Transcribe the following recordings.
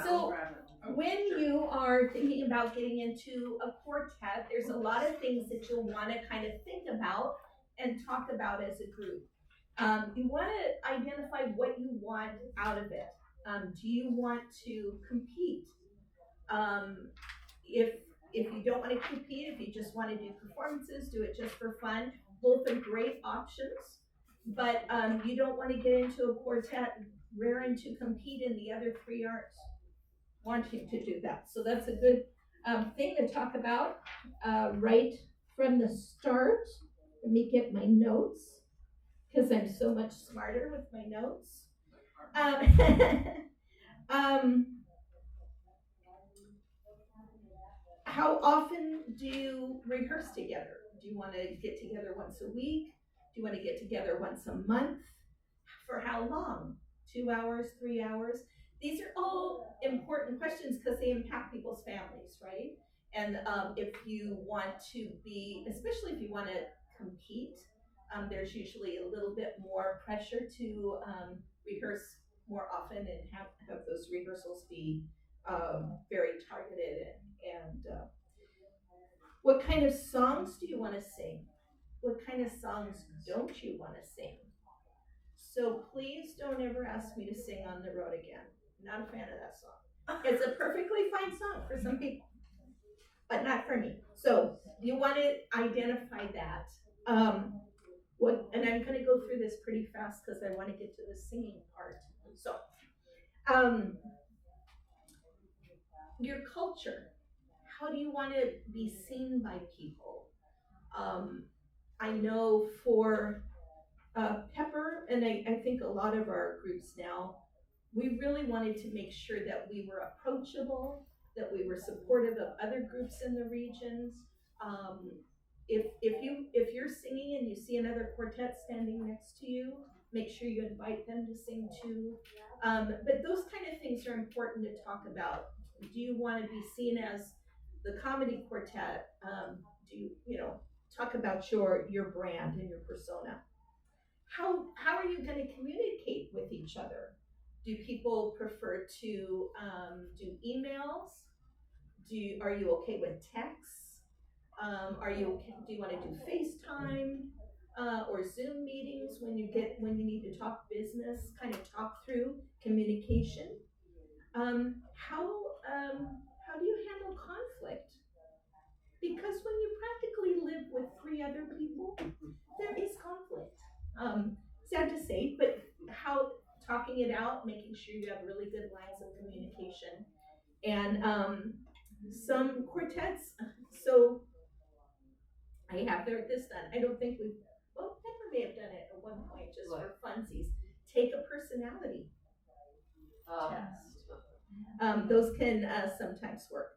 So when you are thinking about getting into a quartet, there's a lot of things that you'll want to kind of think about and talk about as a group. You want to identify what you want out of it. Do you want to compete? Um, if you don't want to compete, if you just want to do performances, do it just for fun. Both are great options, but you don't want to get into a quartet raring to compete and the other three aren't wanting to do that. So that's a good thing to talk about right from the start. Let me get my notes because I'm so much smarter with my notes. Um, how often do you rehearse together? Do you want to get together once a week? Do you want to get together once a month? For how long? 2 hours, 3 hours? These are all important questions because they impact people's families, right? And if you want to be, especially if you want to compete, there's usually a little bit more pressure to rehearse more often and have those rehearsals be very targeted and what kind of songs do you want to sing? What kind of songs don't you want to sing? So please don't ever ask me to sing On the Road Again. Not a fan of that song. It's a perfectly fine song for some people, but not for me. So you want to identify that. And I'm going to go through this pretty fast because I want to get to the singing part. So, your culture. How do you want to be seen by people? I know for Pepper, and I think a lot of our groups now, we really wanted to make sure that we were approachable, that we were supportive of other groups in the regions. Um, if you're singing and you see another quartet standing next to you, make sure you invite them to sing too. But those kind of things are important to talk about. Do you want to be seen as the comedy quartet? Do you know talk about your brand and your persona? How are you going to communicate with each other? Do people prefer to do emails? Are you okay with texts? Do you want to do FaceTime or Zoom meetings when you need to talk business? Kind of talk through communication. How do you handle conflict? Because when you practically live with three other people, there is conflict. Sad to say, but how talking it out, making sure you have really good lines of communication, and some quartets. So I have this done. I don't think we've. Well, Pepper may have done it at one point just for funsies. Take a personality test. Those can sometimes work.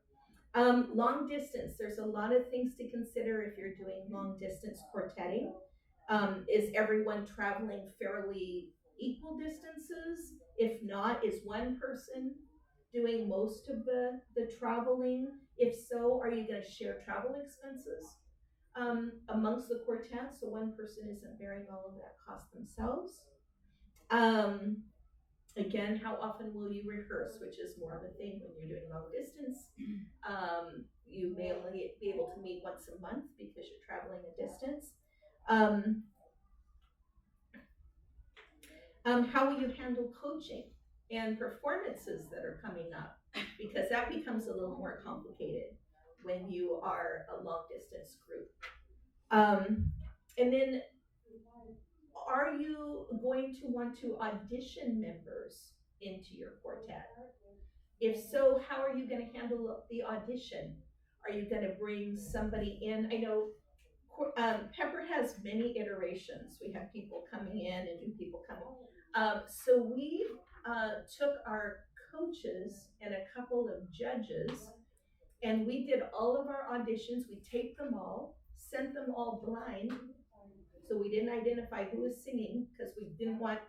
Long distance, there's a lot of things to consider if you're doing long distance quartetting. Is everyone traveling fairly equal distances? If not, is one person doing most of the traveling? If so, are you going to share travel expenses amongst the quartet so one person isn't bearing all of that cost themselves? Again, how often will you rehearse, which is more of a thing when you're doing long distance. You may only be able to meet once a month because you're traveling a distance. How will you handle coaching and performances that are coming up? Because that becomes a little more complicated when you are a long distance group. And then are you going to want to audition members into your quartet? If so, how are you going to handle the audition? Are you going to bring somebody in? I know Pepper has many iterations. We have people coming in and new people coming. So we took our coaches and a couple of judges, and we did all of our auditions. We taped them all, sent them all blind. So we didn't identify who was singing because we didn't want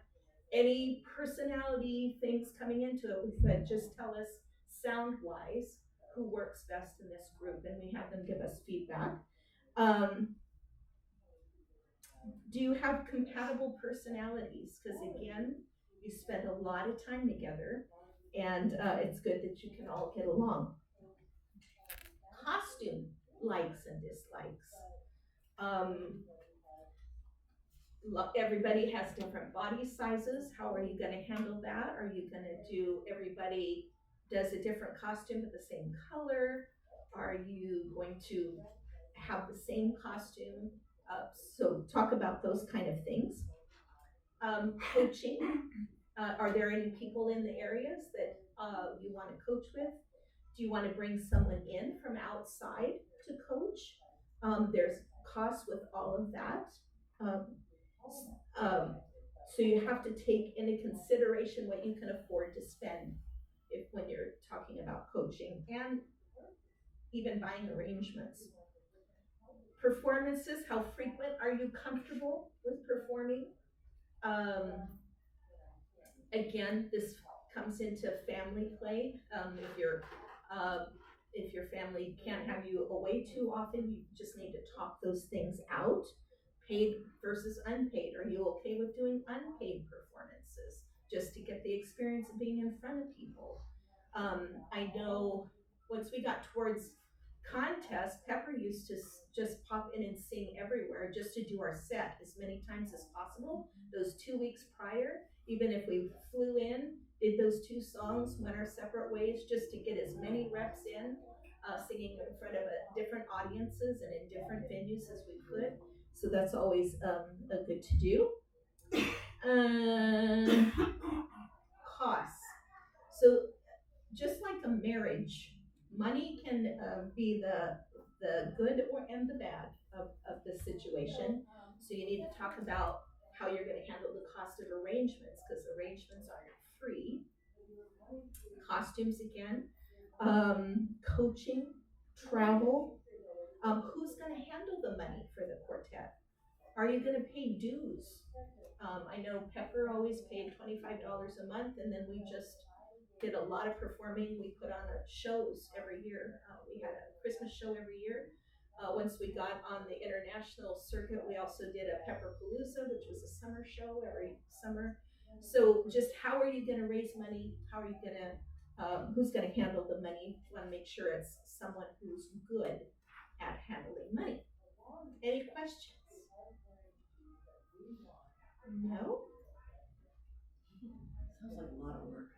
any personality things coming into it. We said, just tell us sound wise who works best in this group, and we have them give us feedback. Do you have compatible personalities? Because again, you spend a lot of time together. and it's good that you can all get along. Costume likes and dislikes. Um, Everybody has different body sizes. How are you going to handle that? Are you going to do everybody does a different costume but the same color? Are you going to have the same costume? So talk about those kind of things. Coaching. Are there any people in the areas that you want to coach with? Do you want to bring someone in from outside to coach? There's costs with all of that. Um, um, so you have to take into consideration what you can afford to spend if when you're talking about coaching and even buying arrangements. Performances, how frequent are you comfortable with performing? Um, Again, this comes into family play. Uh, if your family can't have you away too often, you just need to talk those things out. Paid versus unpaid. Are you okay with doing unpaid performances just to get the experience of being in front of people? I know once we got towards contests, Pepper used to just pop in and sing everywhere just to do our set as many times as possible. Those 2 weeks prior, even if we flew in, did those two songs, went our separate ways just to get as many reps in, singing in front of different audiences and in different venues as we could. So that's always a good to do. Costs. So just like a marriage, money can be the good or and the bad of the situation. So you need to talk about how you're going to handle the cost of arrangements because arrangements aren't free. Costumes again, coaching, travel. Who's going to handle the money for the quartet? Are you going to pay dues? I know Pepper always paid $25 a month, and then we just did a lot of performing. We put on shows every year. We had a Christmas show every year. Once we got on the international circuit, we also did a Pepperpalooza, which was a summer show every summer. So just how are you going to raise money? How are you going to, who's going to handle the money? You want to make sure it's someone who's good at handling money. Any questions? No? Sounds like a lot of work.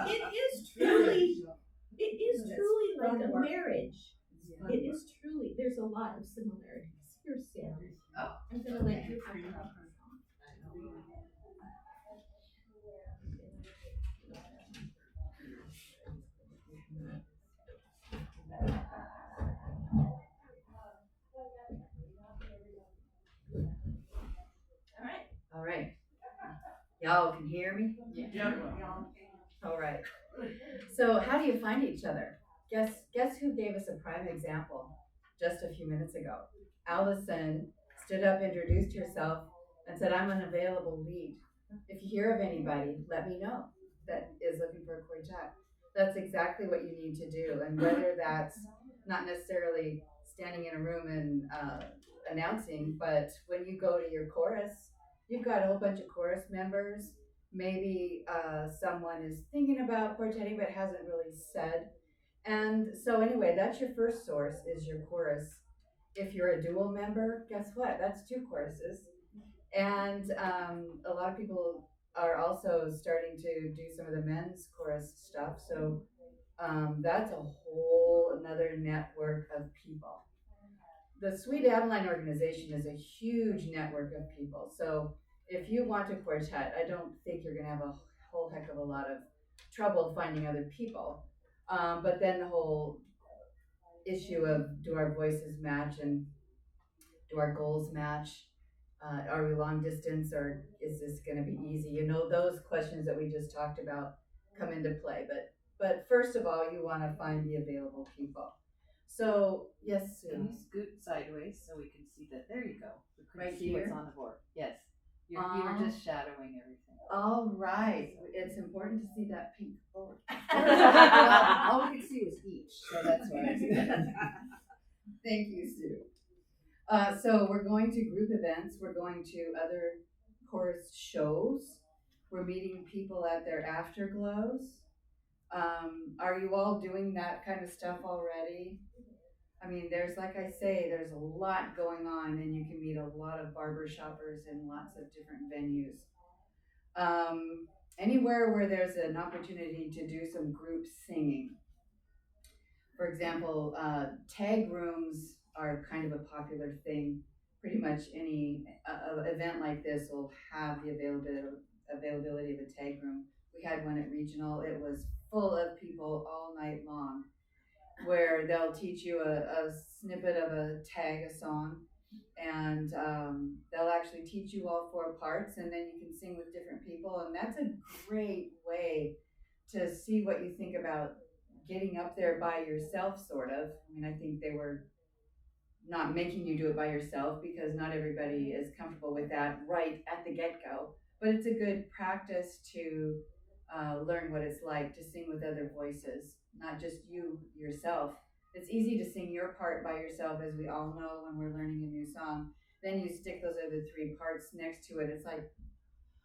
It is truly like a marriage. It is truly, there's a lot of similarities. Here, Sam. Oh. I'm gonna let you have it. All right. Y'all can hear me? Yeah. All right. So how do you find each other? Guess who gave us a prime example just a few minutes ago? Allison stood up, introduced herself, and said, I'm an available lead. If you hear of anybody, let me know that is looking for a quartet. That's exactly what you need to do. And whether that's not necessarily standing in a room and announcing, but when you go to your chorus, you've got a whole bunch of chorus members. Maybe someone is thinking about quartetting but hasn't really said. And so anyway, that's your first source is your chorus. If you're a dual member, guess what? That's two choruses. And a lot of people are also starting to do some of the men's chorus stuff. So that's a whole another network of people. The Sweet Adeline organization is a huge network of people. So if you want a quartet, I don't think you're going to have a whole heck of a lot of trouble finding other people. But then the whole issue of do our voices match and do our goals match? Are we long distance or is this going to be easy? You know, those questions that we just talked about come into play. But first of all, you want to find the available people. So yes, Sue. Can you scoot sideways so we can see that? There you go. We can Right see here? what's on the board. Yes. You were just shadowing everything. All right. It's important to see that pink board. Well, all we could see was each, so that's why I said. Thank you, Sue. So we're going to group events. We're going to other chorus shows. We're meeting people at their afterglows. Are you all doing that kind of stuff already? I mean, there's, like I say, there's a lot going on, and you can meet a lot of barber shoppers in lots of different venues. Anywhere where there's an opportunity to do some group singing. For example, tag rooms are kind of a popular thing. Pretty much any event like this will have the availability of a tag room. We had one at Regional. It was full of people all night long, where they'll teach you a snippet of a tag, a song, and they'll actually teach you all four parts, and then you can sing with different people, and that's a great way to see what you think about getting up there by yourself, sort of. I mean, I think they were not making you do it by yourself because not everybody is comfortable with that right at the get-go, but it's a good practice to learn what it's like to sing with other voices, not just you yourself. It's easy to sing your part by yourself, as we all know when we're learning a new song. Then you stick those other three parts next to it. It's like,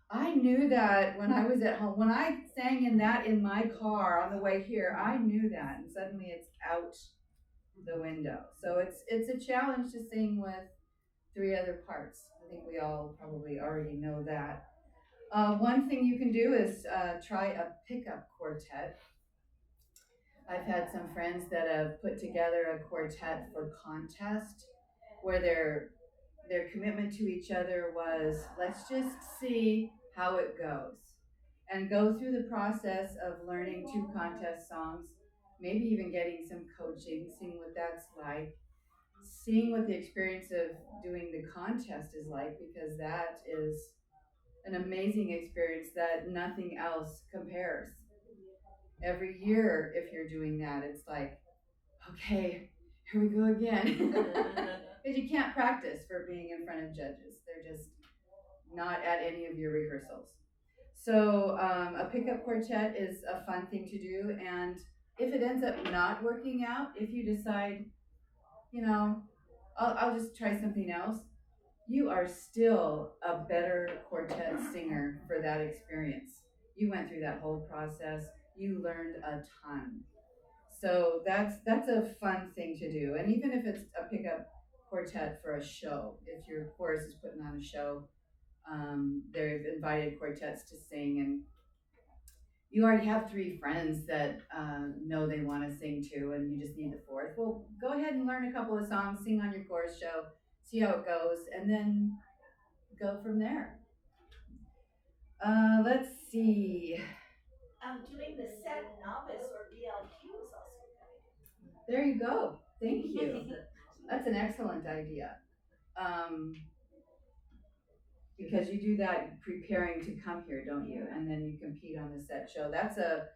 I knew that when I was at home. When I sang in that in my car on the way here, I knew that, and suddenly it's out the window. So it's a challenge to sing with three other parts. I think we all probably already know that. One thing you can do is try a pickup quartet. I've had some friends that have put together a quartet for contest, where their commitment to each other was, let's just see how it goes, and go through the process of learning two contest songs, maybe even getting some coaching, seeing what that's like, seeing what the experience of doing the contest is like, because that is an amazing experience that nothing else compares. Every year, if you're doing that, it's like, okay, here we go again. Because you can't practice for being in front of judges. They're just not at any of your rehearsals. So a pickup quartet is a fun thing to do. And if it ends up not working out, if you decide, I'll just try something else, you are still a better quartet singer for that experience. You went through that whole process. You learned a ton. So that's a fun thing to do. And even if it's a pickup quartet for a show, if your chorus is putting on a show, they've invited quartets to sing, and you already have three friends that know they want to sing too, and you just need the fourth. Well, go ahead and learn a couple of songs, sing on your chorus show, see how it goes, and then go from there. Let's see. Doing the set novice or BLQ is also a good idea. There you go. Thank you. That's an excellent idea. Because you do that preparing to come here, don't you? And then you compete on the set show. That's a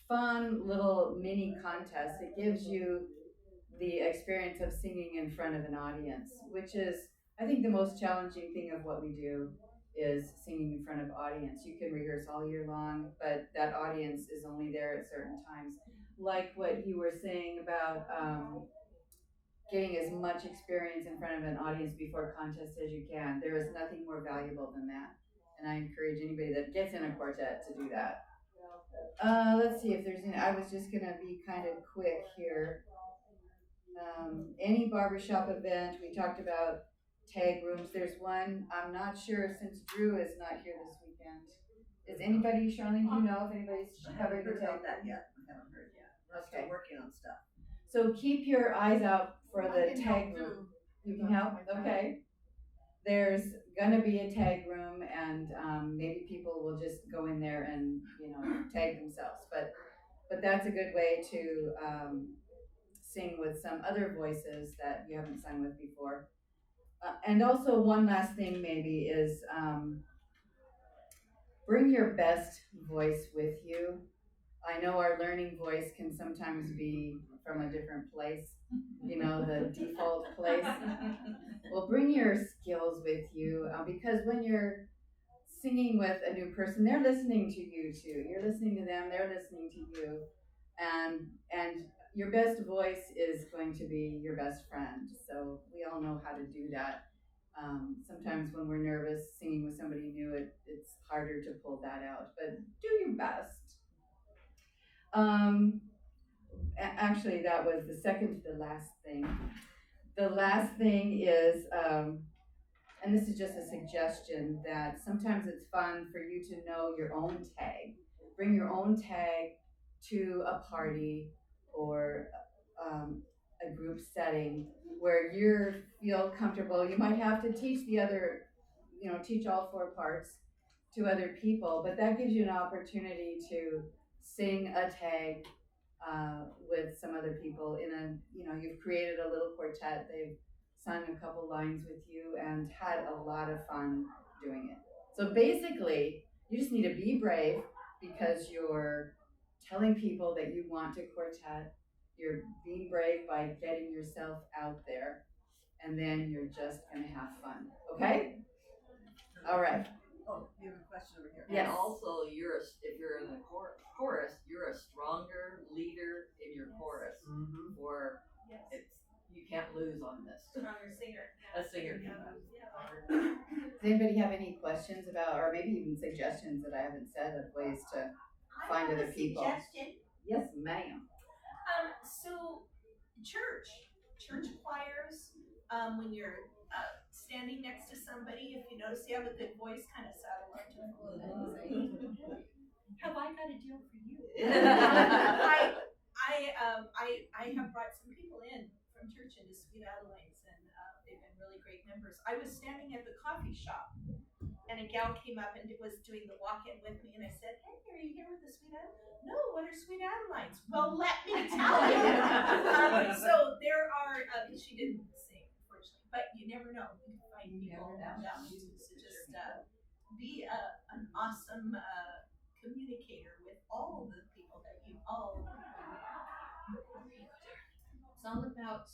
fun little mini contest. It gives you the experience of singing in front of an audience, which is, I think, the most challenging thing of what we do is singing in front of audience. You can rehearse all year long, but that audience is only there at certain times. Like what you were saying about getting as much experience in front of an audience before contest as you can. There is nothing more valuable than that. And I encourage anybody that gets in a quartet to do that. Let's see if there's any, I was just gonna be kind of quick here. Any barbershop event, we talked about tag rooms. There's one, I'm not sure, since Drew is not here this weekend. Is anybody, Charlene, do you know if anybody's covering the tag that yet. I haven't heard yet. We're Okay. still working on stuff. So keep your eyes out for the tag room. You can help? Okay. There's gonna be a tag room, and maybe people will just go in there and tag themselves. But that's a good way to sing with some other voices that you haven't sung with before. And also one last thing maybe is bring your best voice with you. I know our learning voice can sometimes be from a different place, the default place. Well, bring your skills with you, because when you're singing with a new person, they're listening to you too. You're listening to them, they're listening to you. And your best voice is going to be your best friend. So we all know how to do that. Sometimes when we're nervous singing with somebody new, it's it's harder to pull that out, but do your best. Actually, that was the second to the last thing. The last thing is, and this is just a suggestion, that sometimes it's fun for you to know your own tag. Bring your own tag to a party or a group setting where you feel comfortable. You might have to teach teach all 4 parts to other people, but that gives you an opportunity to sing a tag with some other people you've created a little quartet. They've sung a couple lines with you and had a lot of fun doing it. So basically, you just need to be brave because you're telling people that you want to quartet. You're being brave by getting yourself out there, and then you're just gonna have fun. Okay? All right. Oh, you have a question over here. Yes. And also, if you're in the chorus, you're a stronger leader in your chorus. Mm-hmm. Or you can't lose on this. Stronger singer. A singer. Does anybody have any questions about, or maybe even suggestions that I haven't said of ways to find other people? Suggestion. Yes, ma'am. So church choirs, when you're standing next to somebody, if you notice they have a good voice, kind of saddle up to them a little bit and say, "Have I got a deal for you?" I have brought some people in from church into Sweet Adelaide's, and they've been really great members. I was standing at the coffee shop, and a gal came up and was doing the walk-in with me, and I said, "Hey, are you here with the Sweet Adelaide's?" "No, what are Sweet Adelaide's?" "Well, let me tell you." So there are. She didn't sing, unfortunately, but you never know. You can find people around to just be an awesome communicator with all the people that you all. It's all about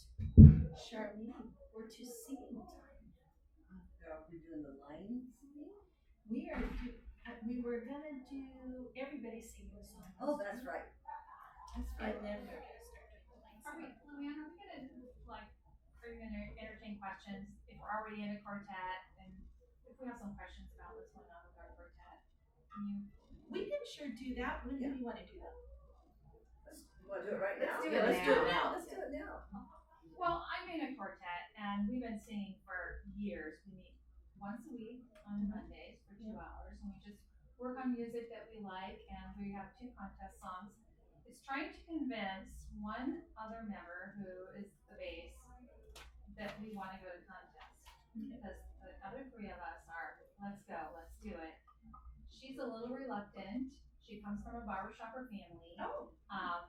Charlene. We're to singing time. Are we doing the line singing? We were gonna do everybody singing a song. Oh, that's right. That's right. And then we're gonna start doing the line singing. LouAnn, are you gonna entertain questions if we're already in a quartet, and if we have some questions about what's going on with our quartet? We can sure do that. When do you want to do that? You want to do it right now? Let's do it Let's now. do it now. Let's do it now. Well, I'm in a quartet, and we've been singing for years. We meet once a week on Mondays for 2 hours, and we just work on music that we like, and we have 2 contest songs. It's trying to convince one other member who is the bass that we want to go to contest, because the other 3 of us are, let's go, let's do it. She's a little reluctant. She comes from a barbershopper family,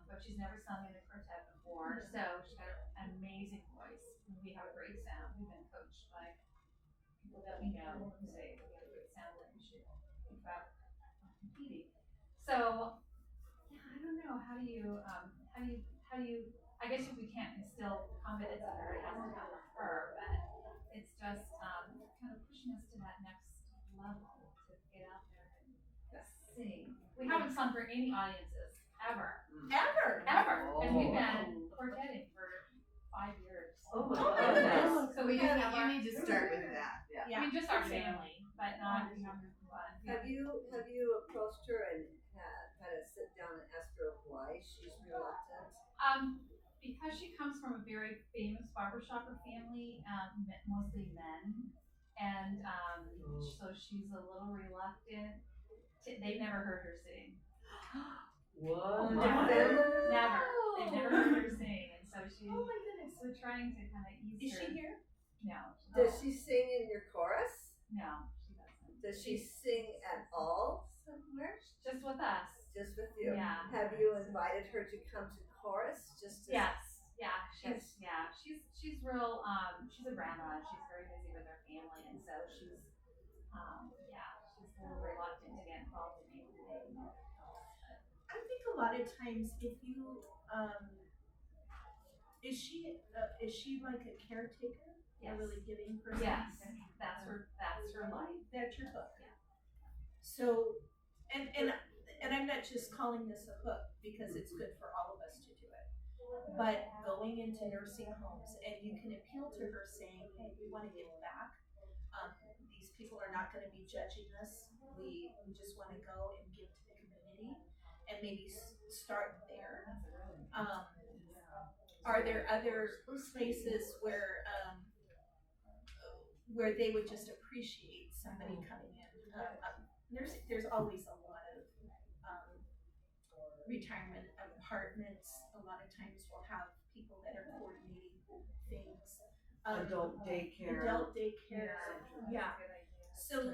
but she's never sung in a quartet before, so she's got an amazing voice. We have a great sound. We've been coached by people that we know who say we have a great sound that we should think about competing. So, yeah, I don't know. How do you, I guess if we can't instill confidence in her, it has to come from her, but it's just kind of pushing us to that next level to get out there and sing. We haven't sung for any audiences, ever. Ever. And we've been quartetting for 5 years. Oh my goodness. So you need to start with that. I mean, just our family, but not having fun. Have you approached her and had a sit down and ask her why she's reluctant? Because she comes from a very famous barbershopper family, mostly men, and so she's a little reluctant. They've never heard her sing. What? Never. They've never heard her sing, and so she's. Oh my goodness. We're trying to kind of ease Is her. she here? No. Does she sing in your chorus? No, she doesn't. Does she sing at all somewhere? Just with us. Just with you? Yeah. Have you invited her to come to chorus? Just to Yes. Yeah. She's real. She's a grandma. She's very busy with her family, and so she's. She's a little reluctant to get involved in anything. I think a lot of times if you is she like a caretaker? Yes. A really giving person? Yes, that's her life. That's your hook. Yeah. So and I'm not just calling this a hook because it's good for all of us to do it. But going into nursing homes and you can appeal to her saying, "Hey, we want to give back. These people are not going to be judging us. we just want to go and give to the community and maybe start there. Are there other places where they would just appreciate somebody coming in? There's always a lot of retirement apartments. A lot of times we'll have people that are coordinating things. Adult daycare. Yeah. So,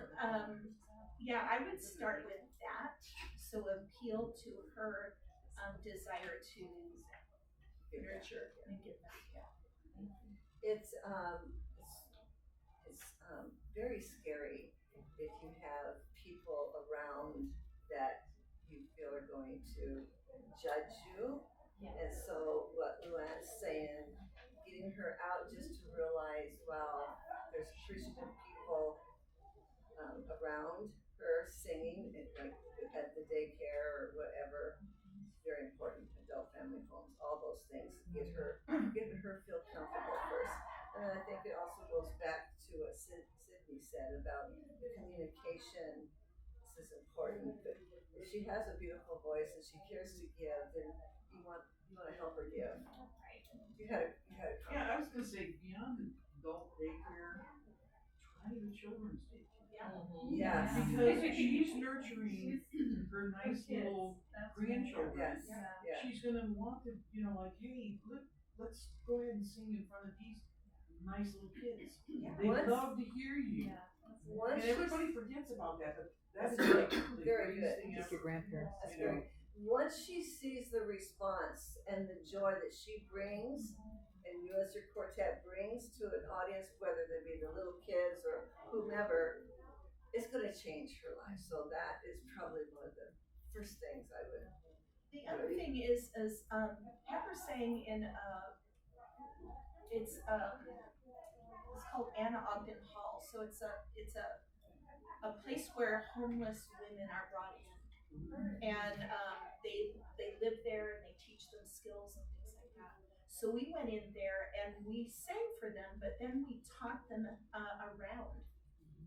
yeah, I would start with that. So appeal to her desire to nurture and give back. It's very scary if you have people around that you feel are going to judge you. Yeah. And so what LouAnn's saying, getting her out just to realize, wow, there's appreciative people around her singing, like at the daycare or whatever. Very important. Adult family homes, all those things. Get her feel comfortable first. And I think it also goes back to what Sydney said about communication. This is important. But if she has a beautiful voice and she cares to give, then you want to help her give. You had a Yeah, I was gonna say beyond adult daycare, try the children's daycare. Yes. Because she's nurturing her nice little grandchildren. Yes. Yeah. Yeah. She's gonna want to, like, hey, let's go ahead and sing in front of these nice little kids. They love to hear you. Yeah. And everybody forgets about that, but that is like the Very greatest good. thing Just ever. your grandparents. That's great. Once she sees the response and the joy that she brings, and you as your quartet brings to an audience, whether they be the little kids or whomever, it's going to change her life. So that is probably one of the first things I would. The other thing is Pepper sang in it's called Anna Ogden Hall. So it's a place where homeless women are brought in, and they live there and they teach them skills and things like that. So we went in there and we sang for them, but then we taught them around,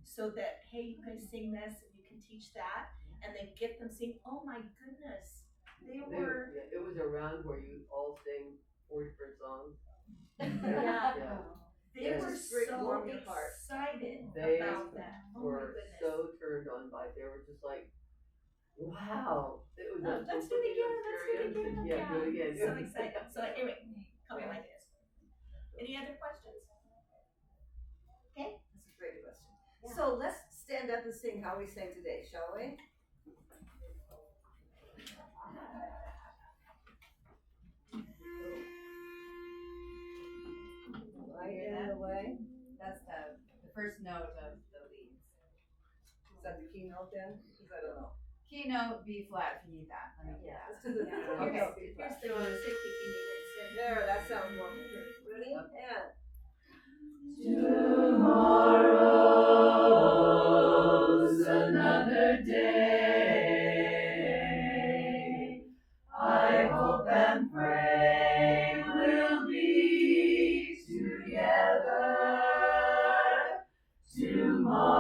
so that hey, you can sing this and you can teach that, and then get them sing. Oh my goodness, It was around where you all sing 4 different songs. yeah. They Yeah, were just break so warm your heart. excited They about that. Oh my were goodness. so turned on by it. They were just like, wow. It was a Let's do it again. Let's do it experience. again. Yeah, do it again. So excited. So anyway, come here like this. Any other questions? Okay. That's a great question. So let's stand up and sing how we sang today, shall we? Right in the way. That's the first note of the leads. Is that the keynote then? Because I don't know. Keynote B flat if you need that. Let me get that. Let's do the Okay. keynote. Here's the music if you need it. There, that sounds wonderful. Ready? And. Tomorrow's another day. I hope and pray we'll be together.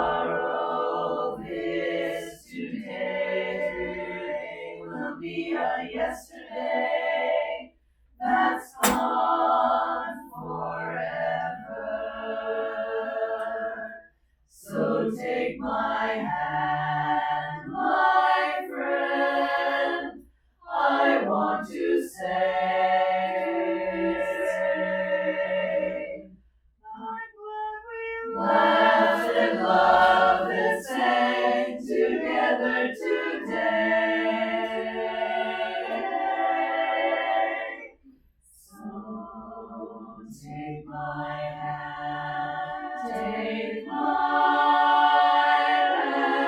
Tomorrow, this today will be a yesterday that's gone forever. So take my hand, my friend, I want to say, I'm glad we laughed and loved and sang together today. So take my hand, take my hand.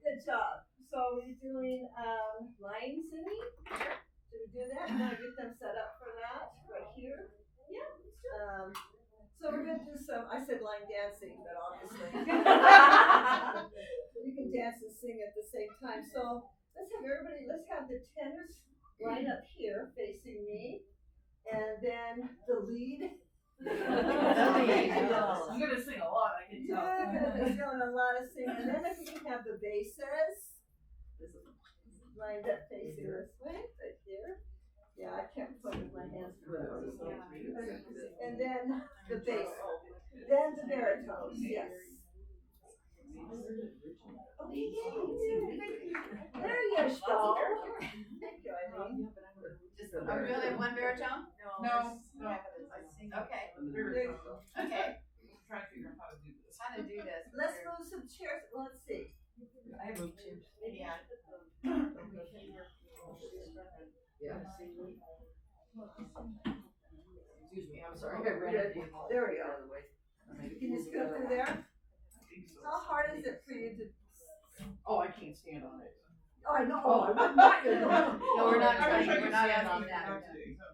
Good job. So we're doing line singing. Should we do that? Want to get them set up for that right here? Yeah. So we're gonna do some. I said line dancing, but obviously you can dance and sing at the same time. So let's have everybody. Let's have the tenors line up here facing me, and then the lead. I'm gonna sing a lot, I can tell. Yeah, I'm gonna be doing a lot of singing. And then if we can have the basses lined up facing this way, right here. Yeah, I can't play with my hands for those. And then the bass. Then the baritones, yes. Okay, there you go. Thank you, Eileen. Oh, we only have one baritone? No. Okay. There you go. Okay. Trying to figure out how to do this. How to do this? Let's move some chairs. Let's see. I moved chairs. Yeah. Excuse me, I'm sorry. There we go. Can you scoot through there? How hard is it for you to? Oh, I can't stand on it. Oh, I know. Oh, I'm not your No, we're not I wish trying, I we're could not stand asking on it, that. not today, so.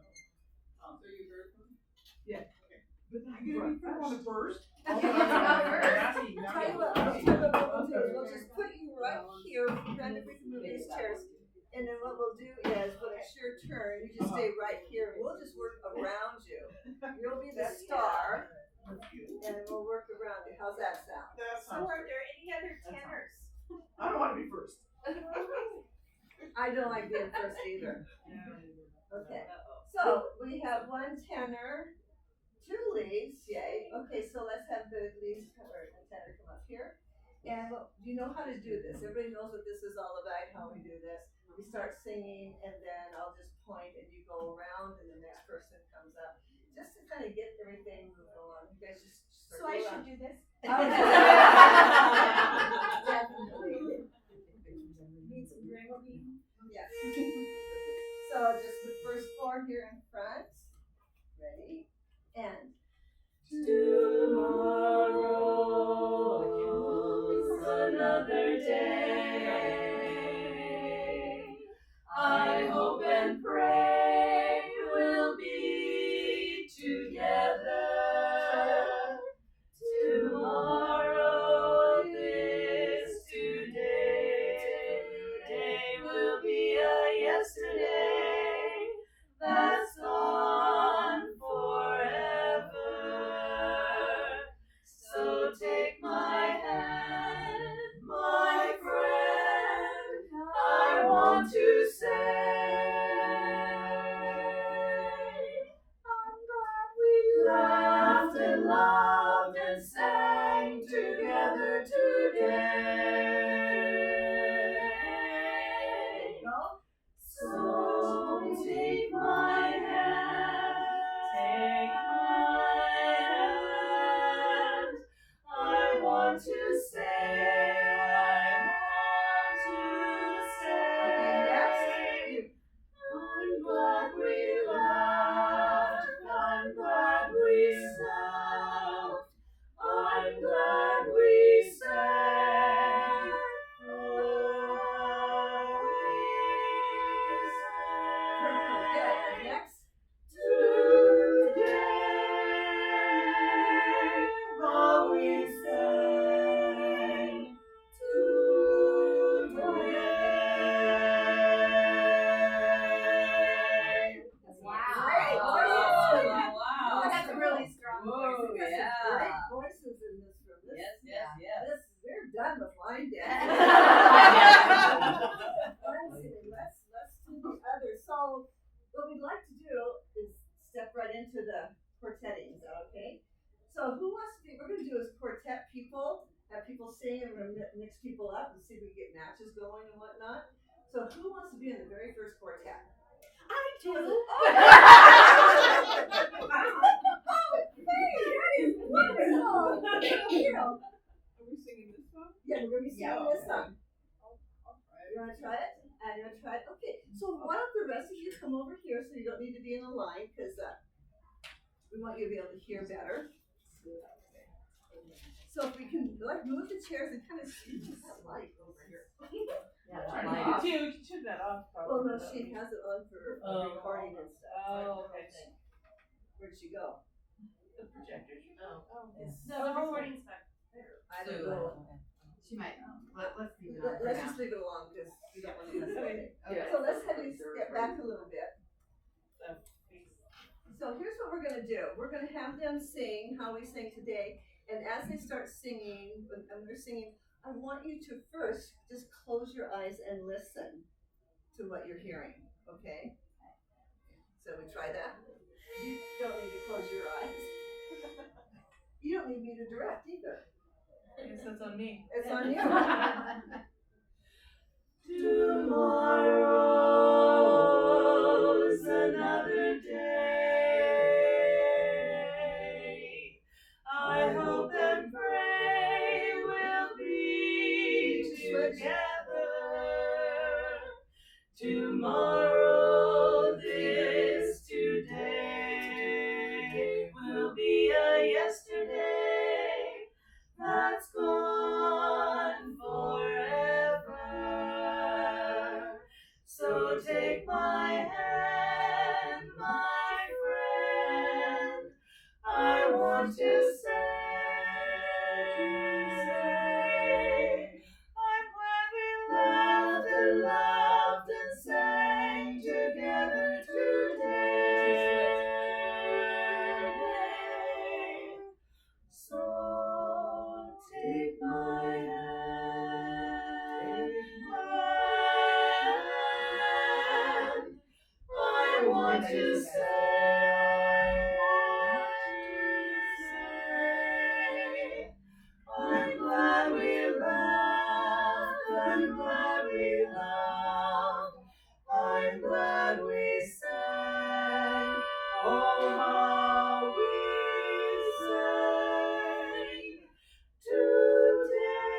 Yeah, okay. But I'm gonna be on it first. Okay, Nasty, Tell you what, nasty. what we'll do is we'll just put you right here, kind of move these chairs, and then what we'll do is when it's your turn, you just stay right here. We'll just work around you. You'll be the star, and we'll work around you. How's that sound? That So sounds are great. there any other tenors? I don't wanna be first. I don't like being first either. Okay, so we have one tenor, two leads, yay. Okay, so let's have the leads or the tenor come up here. And you know how to do this. Everybody knows what this is all about, how we do this. We start singing, and then I'll just point, and you go around, and the next person comes up, just to kind of get everything moving along. You guys just So I should do this? Definitely. Need some Dramamine? Yes. So just the first four here in front. Ready? And Tomorrow comes another day. I hope and pray we'll be together. Tomorrow, this today will be a yesterday that's gone forever. So take my hand, my friend, I want to say, I'm glad we laughed and loved and sang together today. So take my hand, I want to say, I'm glad we laughed, I'm glad we laughed, I'm glad we sang. good. Next. Today, how we sang. Today. Wow. Great Wow. voices. Wow. That's a really strong Whoa, voice. We got some yeah. great voices in this room. We're done with line dancing. Let's do the other. So what we'd like to do is step right into the quartetting. Is that okay? So who wants to be? We're going to do is quartet people. Have people sing, and we're going to mix people up and see if we can get matches going and whatnot. So who wants to be in the very first quartet? I do. That is wonderful. Thank you. Are we singing this song? Yeah, we're going to be singing this song. You want to try it? You want to try it? Okay. So why don't the rest of you come over here so you don't need to be in a line because we want you to be able to hear better. So if we can like move the chairs and kind of shoot that light over here. Yeah, Turn it light off. it. You can turn that off Well, probably. no, she has it on for recording and stuff. Oh, okay. Where'd she go? The projector. No, the Oh. recording's back there. I don't know. She might. Let's leave it on Let's for just now. leave it alone because we don't want to miss anything. Okay. So let's have you step back a little bit. So here's what we're gonna do. We're gonna have them sing how we sang today, and as they start singing, when they're singing, I want you to first just close your eyes and listen to what you're hearing, okay? So we try that. You don't need to close your eyes. You don't need me to direct either. I guess that's on me. It's on you. Tomorrow's another day. I hope and pray we'll be together. Tomorrow, this today will be a yesterday that's gone forever. So take my hand, my friend. I want to say, I'm glad we laughed and sang together today. So take my hand. I want to say, I'm glad we laughed, I'm glad we loved, I'm glad we sang, oh how we sang today,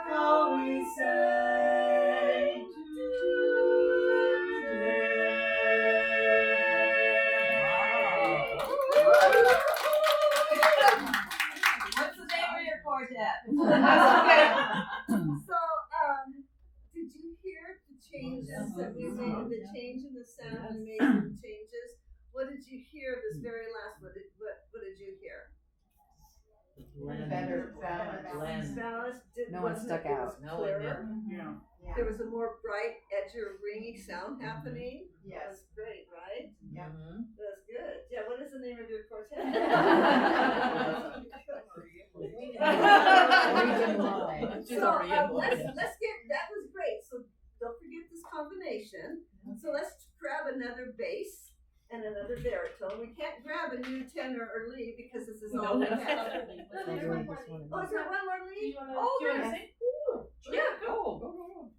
how we sang What's the name of your quartet? So, did you hear the changes that we made, the change in the sound and made some changes? What did you hear this very last one? What did you hear? Better balance. Balance No one stuck out. No one clearer. Yeah. There was a more bright, edgier, ringy sound happening. Yes. That's great, right? Yeah. That's good. Yeah, what is the name of your quartet? She's So, already in one. let's get, that was great. So don't forget this combination. So let's grab another bass and another baritone. We can't grab a new tenor or lead because this is all we have. Oh, is there one more lead? Oh, Do you wanna there's- sing? yeah. Go.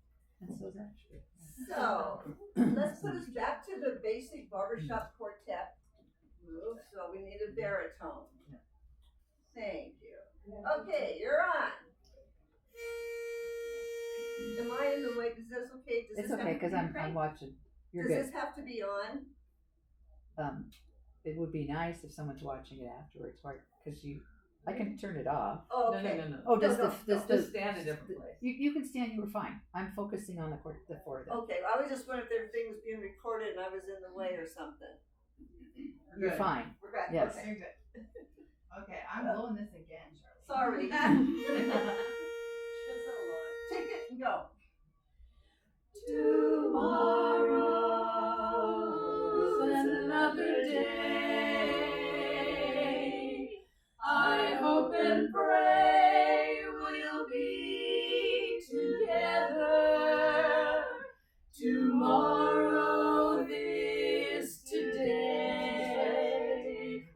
So let's put us back to the basic barbershop quartet move. So we need a baritone. Thank you. Okay, you're on. Am I in the way? Is this okay? Does It's this have okay to because be I'm cranked? watching. You're Does good. this have to be on? It would be nice if someone's watching it afterwards, because I can turn it off. Oh, No, okay. no. Oh, does No, Just stand a different place. You can stand. You were fine. I'm focusing on the four of them. Okay, I was just wondering if everything was being recorded and I was in the way or something. You're fine. We're back. Yes. Okay. You're good. Okay, I'm blowing this again, Charlie. Sorry. Take it and go. Tomorrow's another day. I hope and pray we'll be together. Tomorrow, this today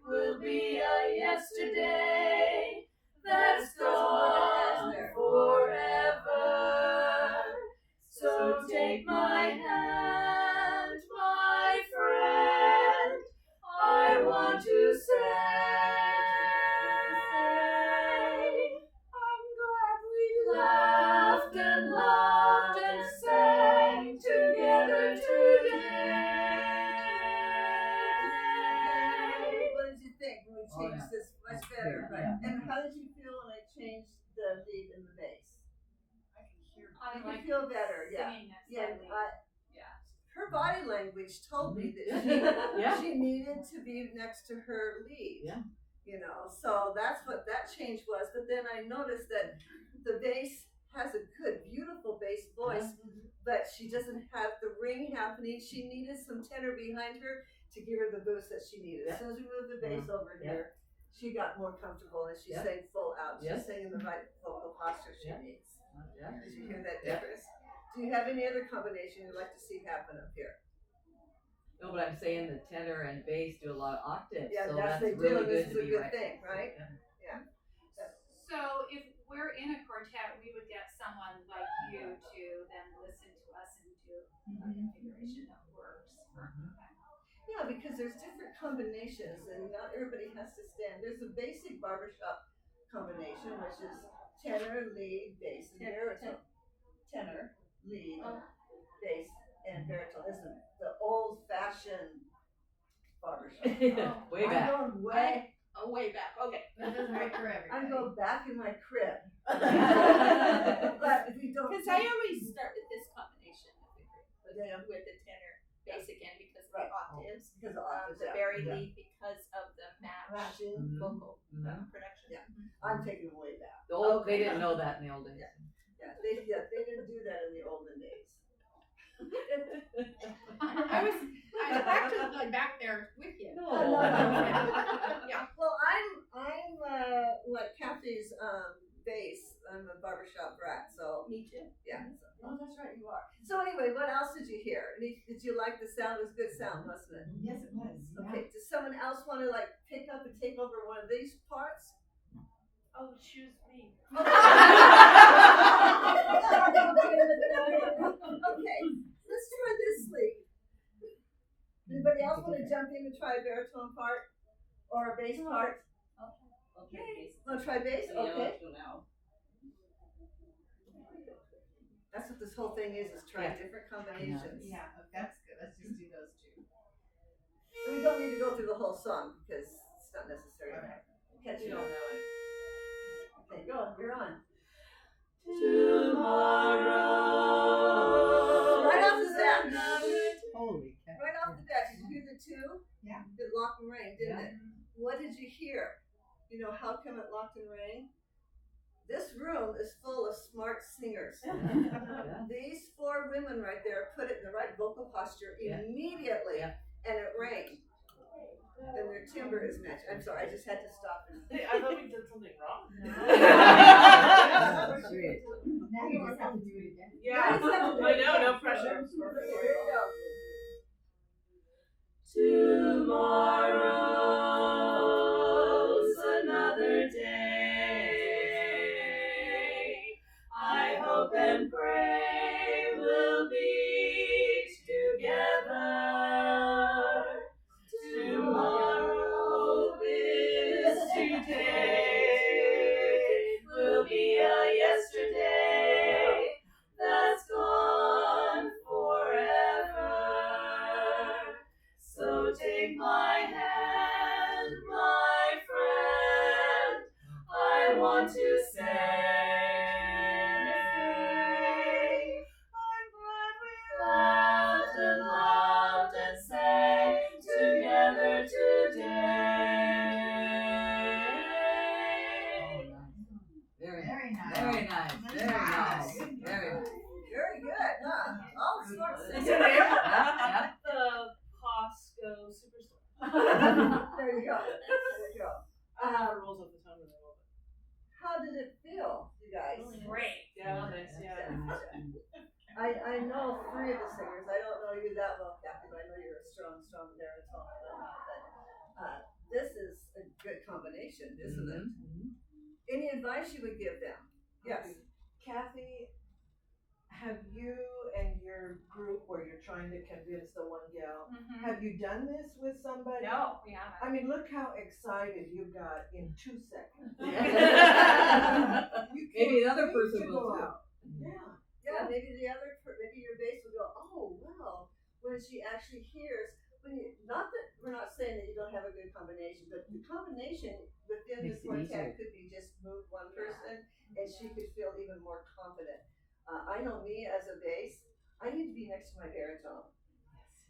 will be a yesterday that's gone forever. So take my hand. feel when I changed the lead and the bass? I can hear. You can feel better, yeah. Singing next Yeah, Sunday. her body language told me that she needed to be next to her lead. Yeah. You know, so that's what that change was. But then I noticed that the bass has a good, beautiful bass voice, but she doesn't have the ring happening. She needed some tenor behind her to give her the boost that she needed. As soon as we moved the bass over here, she got more comfortable and she sang full out. She's singing the right vocal posture she needs. Did you hear that difference? Do you have any other combination you'd like to see happen up here? No, but I'm saying the tenor and bass do a lot of octaves, Yeah, so that's that's they really do. good This is to a be good right. thing, right? Yeah. So if we're in a quartet, we would get someone like you to then listen to us and do a configuration that works. Yeah, because there's different combinations and not everybody has to stand. There's a basic barbershop combination, which is tenor, lead, bass, and baritone. Tenor, lead, bass, and baritone. This is the old-fashioned barbershop. Way back. I'm going way back. Okay. That doesn't work for everybody. I'm going back in my crib. But if you don't, Because I always start with this combination Yeah. with the tenor bass again because of Right. the octaves, because of office, the very lead because of the matching. vocal Mhm. production. Yeah. I'm taking them way back. They didn't know that in the old days. Yeah, they didn't do that in the olden days. I was practically back there with you. No. Yeah. Well, I'm what Kathy's bass. I'm a barbershop brat, so Me too. yeah. So, that's right, you are. So anyway, what else did you hear? Did you like the sound? It was good sound, wasn't it? Yes, it was. Okay. Does someone else want to like pick up and take over one of these parts? Oh, choose me. Okay, let's try this lead. Anybody else want to jump in and try a baritone part or a bass part? Okay. Want to try bass? Okay. Now. That's what this whole thing is trying different combinations. Yeah, that's good. Let's just do those two. And we don't need to go through the whole song because it's not necessary. Okay. Catch You it. don't know it. Okay, go. You're on. Tomorrow. Right off the bat. Holy cow. Right off the bat, did you hear the two? Yeah. It locked and rang, didn't it? What did you hear? You know, how come it locked and rang? This room is full of smart singers. These four women right there put it in the right vocal posture immediately, and it rang. And their timbre is matched. I'm sorry, I just had to stop. I thought we did something wrong. Great. Now you just have to do it again. Yeah, I know, no pressure. Here we go. Tomorrow's another day. I hope and pray we'll be together. Tomorrow is today. Will be a yesterday that's gone forever. So take my hand, my friend. I want to say, I'm glad we laughed and loved and sang together today. Very Very nice. Very nice. Very nice. Very nice. Very good, huh? All smart Is singers. it there? Yeah, The Costco Superstore. There you go. There you go. I have the rules of the tongue really well. How did it feel, you guys? Great. Yeah, nice. Yeah. I know three of the singers. I don't know you that well, Kathy, but I know you're a strong baritone. But this is a good combination, isn't it? Any advice you would give them? Yes. Kathy, have you and your group where you're trying to convince the one gal, have you done this with somebody? No, we haven't. I mean, look how excited you got in 2 seconds. You Maybe can't another wait person to will go too. out. Yeah. Yeah, maybe maybe your bass will go, oh, well, when she actually hears, not that we're not saying that you don't have a good combination, but the combination within Makes this it quartet could be just move one and she could feel even more confident. I know me as a bass, I need to be next to my baritone,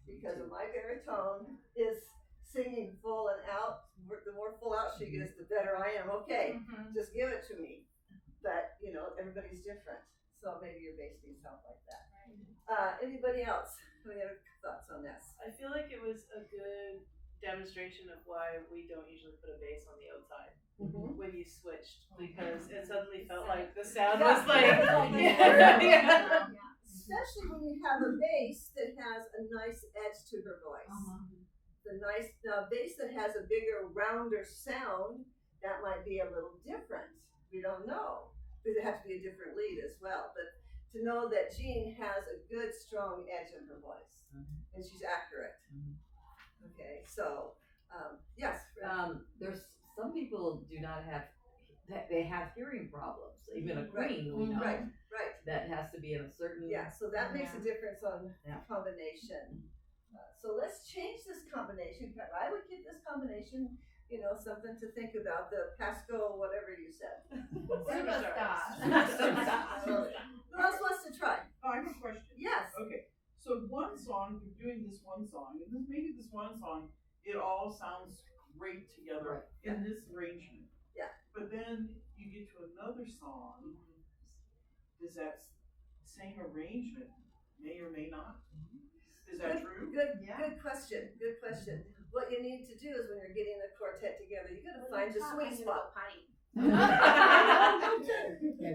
because when my baritone is singing full and out, the more full out she gets, the better I am. Okay, just give it to me. But everybody's different, so maybe your bass needs help like that. Anybody else? Any other thoughts on this? I feel like it was a good demonstration of why we don't usually put a bass on the outside when you switched, because it suddenly felt like the sound was like Especially when you have a bass that has a nice edge to her voice. The bass that has a bigger, rounder sound, that might be a little different. We don't know, because it has to be a different lead as well. But to know that Jean has a good, strong edge in her voice, and she's accurate. Okay, so yes. There's some people do not have, they have hearing problems. Even a queen, we know. Right. That has to be in a certain. Yeah, so that makes a difference on combination. So let's change this combination. I would give this combination, something to think about. The Pasco, whatever you said. Superstar. Who else wants to try? Oh, I have a question. Yes. Okay. So one song, you're doing this one song, and maybe this one song, it all sounds great together in this arrangement. Yeah. But then you get to another song, does that same arrangement may or may not? Is that true? Good question. Good question. What you need to do is when you're getting a quartet together, you got to find the sweet spot. Yeah,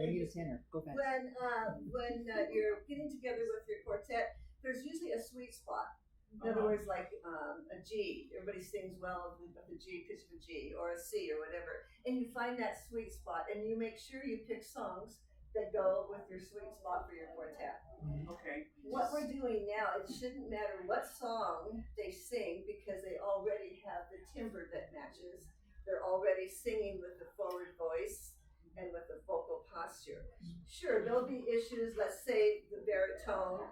we need a tenor. Go back. When you're getting together with your quartet, there's usually a sweet spot. In other words, like a G. Everybody sings well with the G, pitch of a G, or a C, or whatever. And you find that sweet spot, and you make sure you pick songs that go with your sweet spot for your quartet. Okay. What we're doing now, it shouldn't matter what song they sing, because they already have the timbre that matches. They're already singing with the forward voice and with the vocal posture. Sure, there'll be issues. Let's say the baritone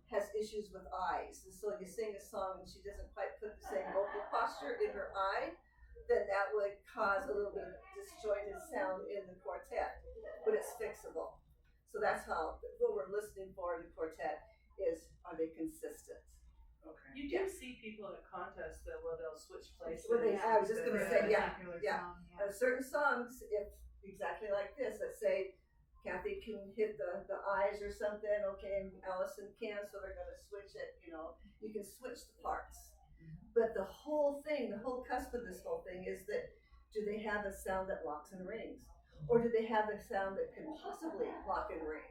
has issues with eyes, and so you sing a song and she doesn't quite put the same vocal posture in her eye, then that would cause a little bit of disjointed sound in the quartet, but it's fixable. So that's what we're listening for in the quartet is, are they consistent? Okay. You do see people at contests that they'll switch places. I was just going to say, yeah. Certain songs, if exactly like this, let's say Kathy can hit the eyes or something, okay, and Allison can, so they're going to switch it, you can switch the parts. But the whole thing, the whole cusp of this whole thing is that, do they have a sound that locks and rings? Or do they have a sound that can possibly lock and ring?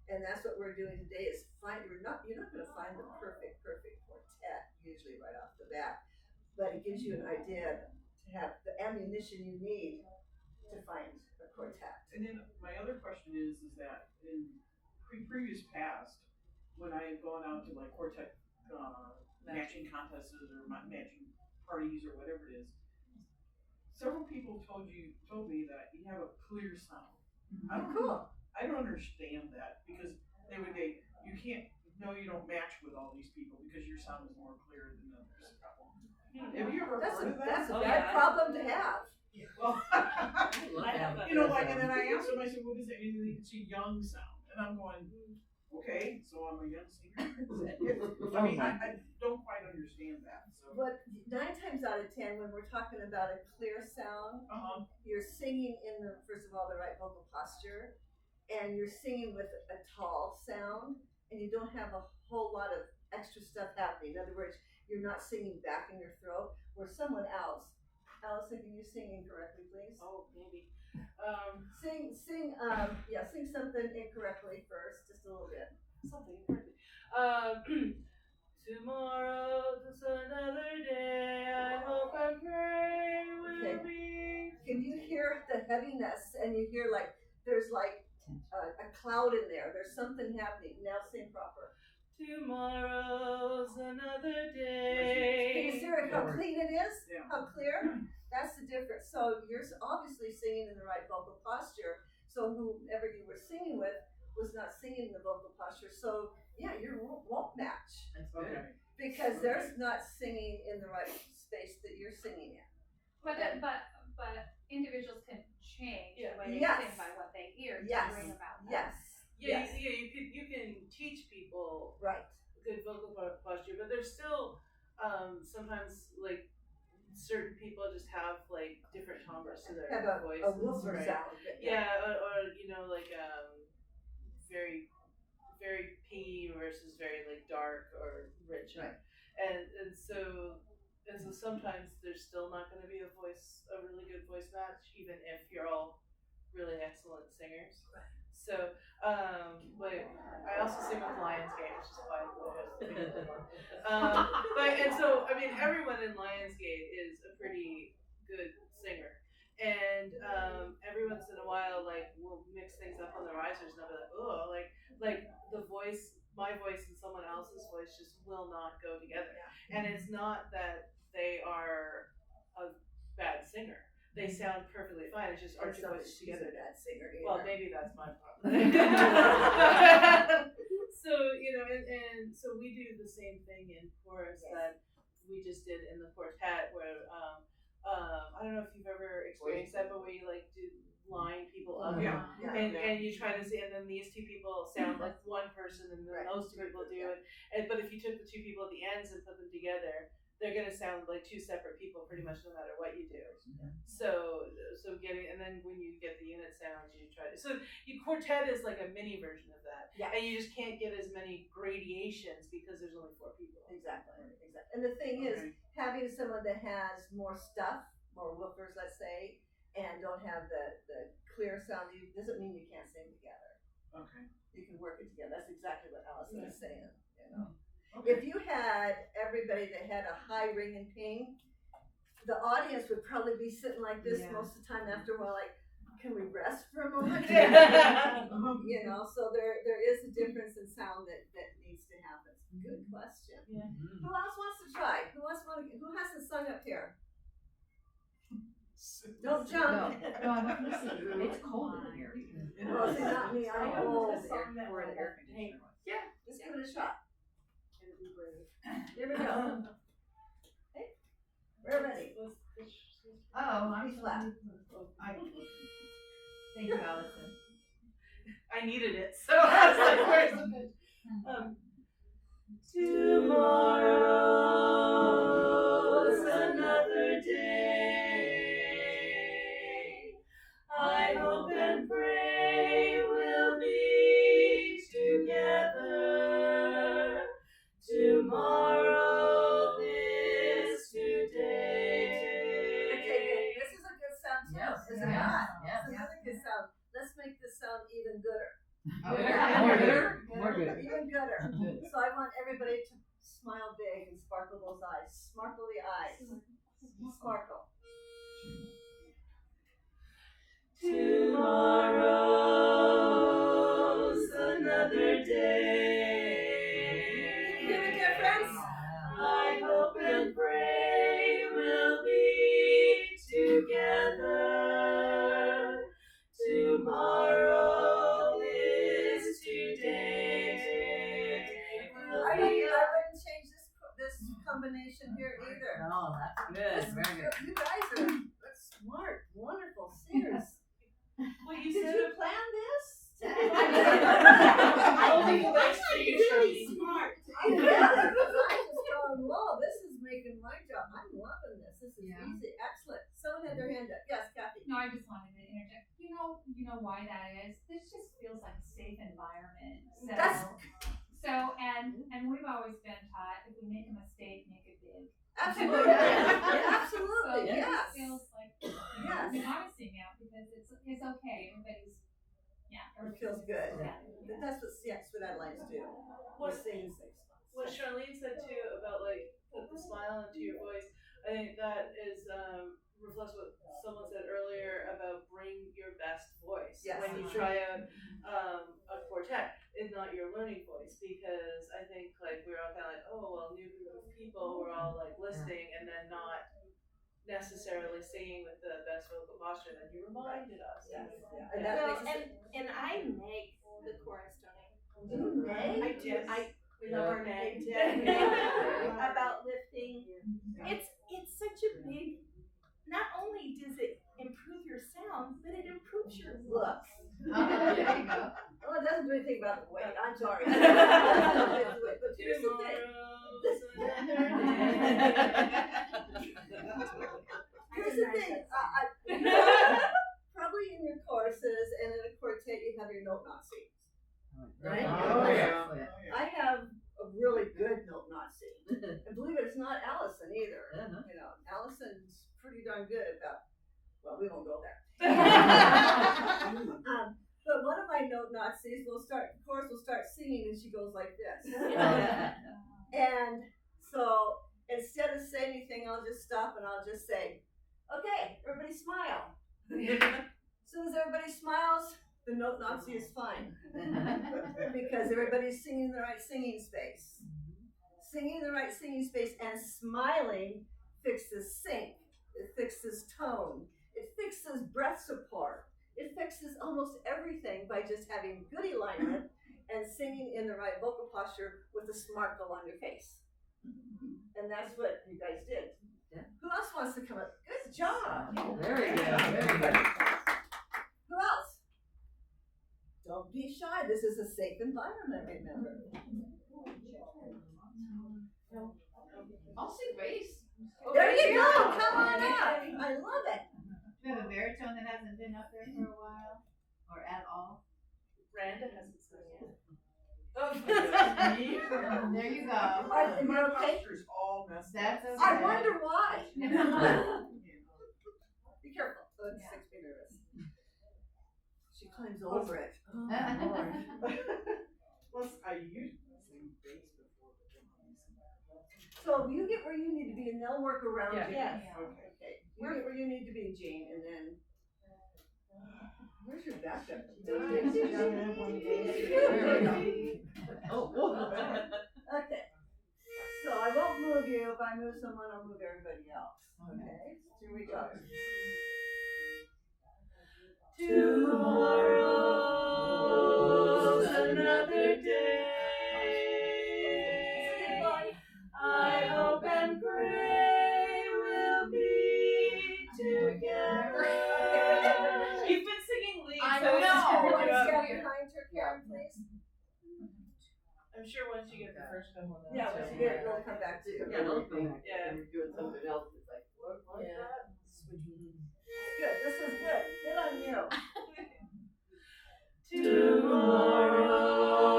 And that's what we're doing today, is you're not going to find the perfect quartet usually right off the bat, but it gives you an idea to have the ammunition you need to find a quartet. And then my other question is that in previous past, when I had gone out to like quartet matching contests or matching parties or whatever it is, several people told me that you have a clear sound. I don't understand that, because they would say you don't match with all these people because your sound is more clear than others. Have you ever heard of that? That's a bad problem to have. Well, and then I asked him, I said, what is it? And it's a young sound. And I'm going, okay, so I'm a young singer. I don't quite understand that. So. But 9 times out of 10, when we're talking about a clear sound, you're singing in first of all, the right vocal posture, and you're singing with a tall sound, and you don't have a whole lot of extra stuff happening. In other words, you're not singing back in your throat, where someone else. Allison, can you sing incorrectly, please? Oh, maybe. Sing something incorrectly first, just a little bit. Something incorrectly. Tomorrow's another day. I hope and pray will be. Can you hear the heaviness? And you hear there's a cloud in there. There's something happening. Now sing proper. Tomorrow's another day. Can you hear how clean it is? Yeah. How clear? That's the difference. So you're obviously singing in the right vocal posture. So whoever you were singing with was not singing in the vocal posture. So yeah, you won't match. Okay. Because they're not singing in the right space that you're singing in. But individuals can change the way they sing by what they Yes. bring about that. Yes. Yeah, Yes. you can teach people Right. good vocal posture, but there's still sometimes like certain people just have like different timbres to their Have voices, a woofer right? sound. Yeah, or you know, like very very pingy versus very like dark or rich, Right. and so sometimes there's still not going to be a really good voice match, even if you're all really excellent singers. So, but I also sing with Lionsgate, which is why but and so I mean everyone in Lionsgate is a pretty good singer, and every once in a while like we'll mix things up on the risers, and I'll be like, oh, like the voice, my voice and someone else's voice just will not go together, and it's not that they are a bad singer. They sound perfectly fine. It's just our two voices together. She's a bad singer either. Well, maybe that's my problem. So you know, and so we do the same thing in chorus that we just did in the quartet, where I don't know if you've ever experienced that, but where you like do line people up, and you try to see, and then these two people sound like one person, and then those two people do it. And but if you took the two people at the ends and put them together, they're gonna sound like two separate people pretty much no matter what you do. So getting, and then when you get the unit sounds, you try to, so your quartet is like a mini version of that. Yeah. And you just can't get as many gradations because there's only 4 people. Exactly. And the thing is, having someone that has more stuff, more woofers, let's say, and don't have the clear sound, doesn't mean you can't sing together. Okay. You can work it together. That's exactly what Allison was saying. You know, Okay. if you had everybody that had a high ring and ping, the audience would probably be sitting like this most of the time. After a while, like, can we rest for a moment? You know, so there is a difference in sound that needs to happen. Good question. Yeah. Who else wants to try? Who hasn't sung up here? Don't jump. No, I'm not listening. It's cold in here. Oh, see, not me. I'm old. We're in air conditioner. Yeah, let's give it a shot. Here we go. Hey, we're ready. Oh, I'm Be flat. Thank you, Allison. I needed it, so I was like, where's the pitch? Tomorrow's another day. I hope and pray we'll be together. Tomorrow is today. Okay, this is a good sound too, Yes, is it yes, not? yes. It's another good sound. Let's make this sound even gooder. More gooder. More gooder. Even gooder. So I want everybody to smile big and sparkle those eyes. Sparkle the eyes. Sparkle. Tomorrow's another day. Can you hear the difference? I hope and pray we'll be together. Tomorrow is today. I wouldn't change this combination here either. No, that's good. Very good. You guys are smart, wonderful singers. Well, you Did said you plan this? Only I'm thanks to you, really Shirley. smart. I know. I just going, whoa, this is making my job. I'm loving this. This is easy. Excellent. Someone had their hand up. Yes, Kathy. No, I just wanted to interject. You know why that is? This just feels like a safe environment. And we've always been taught if we make a mistake, make it big. Absolutely. Absolutely. So Yes. it feels like Yes. we want to sing out because it's okay. Everybody's It feels good. That's what Adeline's do. What Sing safe spots. What Charlene said too about like put the smile into your voice, I think that is reflects what someone said earlier about bring your best voice Yes. when you try out a quartet. It's not your learning voice, because I think like we're all kind of like, oh well, new group of people, we're all like listening and then not necessarily singing with the best vocal posture that you reminded us. Yes. Yeah. And that Well, makes us and I nag the chorus, don't I? You nag? I do. We love our nag. Yeah. About lifting. It's such a big. Not only does it improve your sound, but it improves your look. There you go. Well, it doesn't do anything about the weight. I'm sorry. But here's the thing. Here's the thing. Probably in your courses and in a quartet, you have your note Nazi, right? Oh yeah. I have a really good note Nazi, and believe it, it's not Allison either. You know, Allison's pretty darn good about. Well, we won't go there. But one of my note Nazis will start singing, and she goes like this. And so instead of saying anything, I'll just stop and I'll just say, "Okay, everybody smile." As soon as everybody smiles, the note Nazi is fine. Because everybody's singing the right singing space. Singing the right singing space and smiling fixes sync. It fixes tone. It fixes breath support. It fixes almost everything by just having good alignment and singing in the right vocal posture with a smarkle on your face. And that's what you guys did. Yeah. Who else wants to come up? Good job. Very good. Very good. Who else? Don't be shy. This is a safe environment, remember. I'll sing bass. There you go. Come on up. I love it. You have a baritone that hasn't been up there for a while, or at all. Randa hasn't sung yet. There you go. Am I okay? Posture's all messed up. That's okay. I wonder why. Be careful. Oh, it makes me nervous. She climbs over it. Oh, Lord. Plus, I used to sing bass before. So you get where you need to be, and they'll work around you. Yes. Okay. You get where you need to be, Jean, and then. Where's your backup? Oh. Okay. So I won't move you. If I move someone, I'll move everybody else. Okay. Here we go. Tomorrow's another day. I hope and pray we'll be together. You've been singing leads. I so it's know. just Everyone gonna stand be- behind her, Karen, please. I'm sure once you get the first couple of Yeah, once you get it, it'll come back to you. Yeah, they'll come back. Yeah. We're doing something else. It's like, what was that? Good. This is good. Good on you.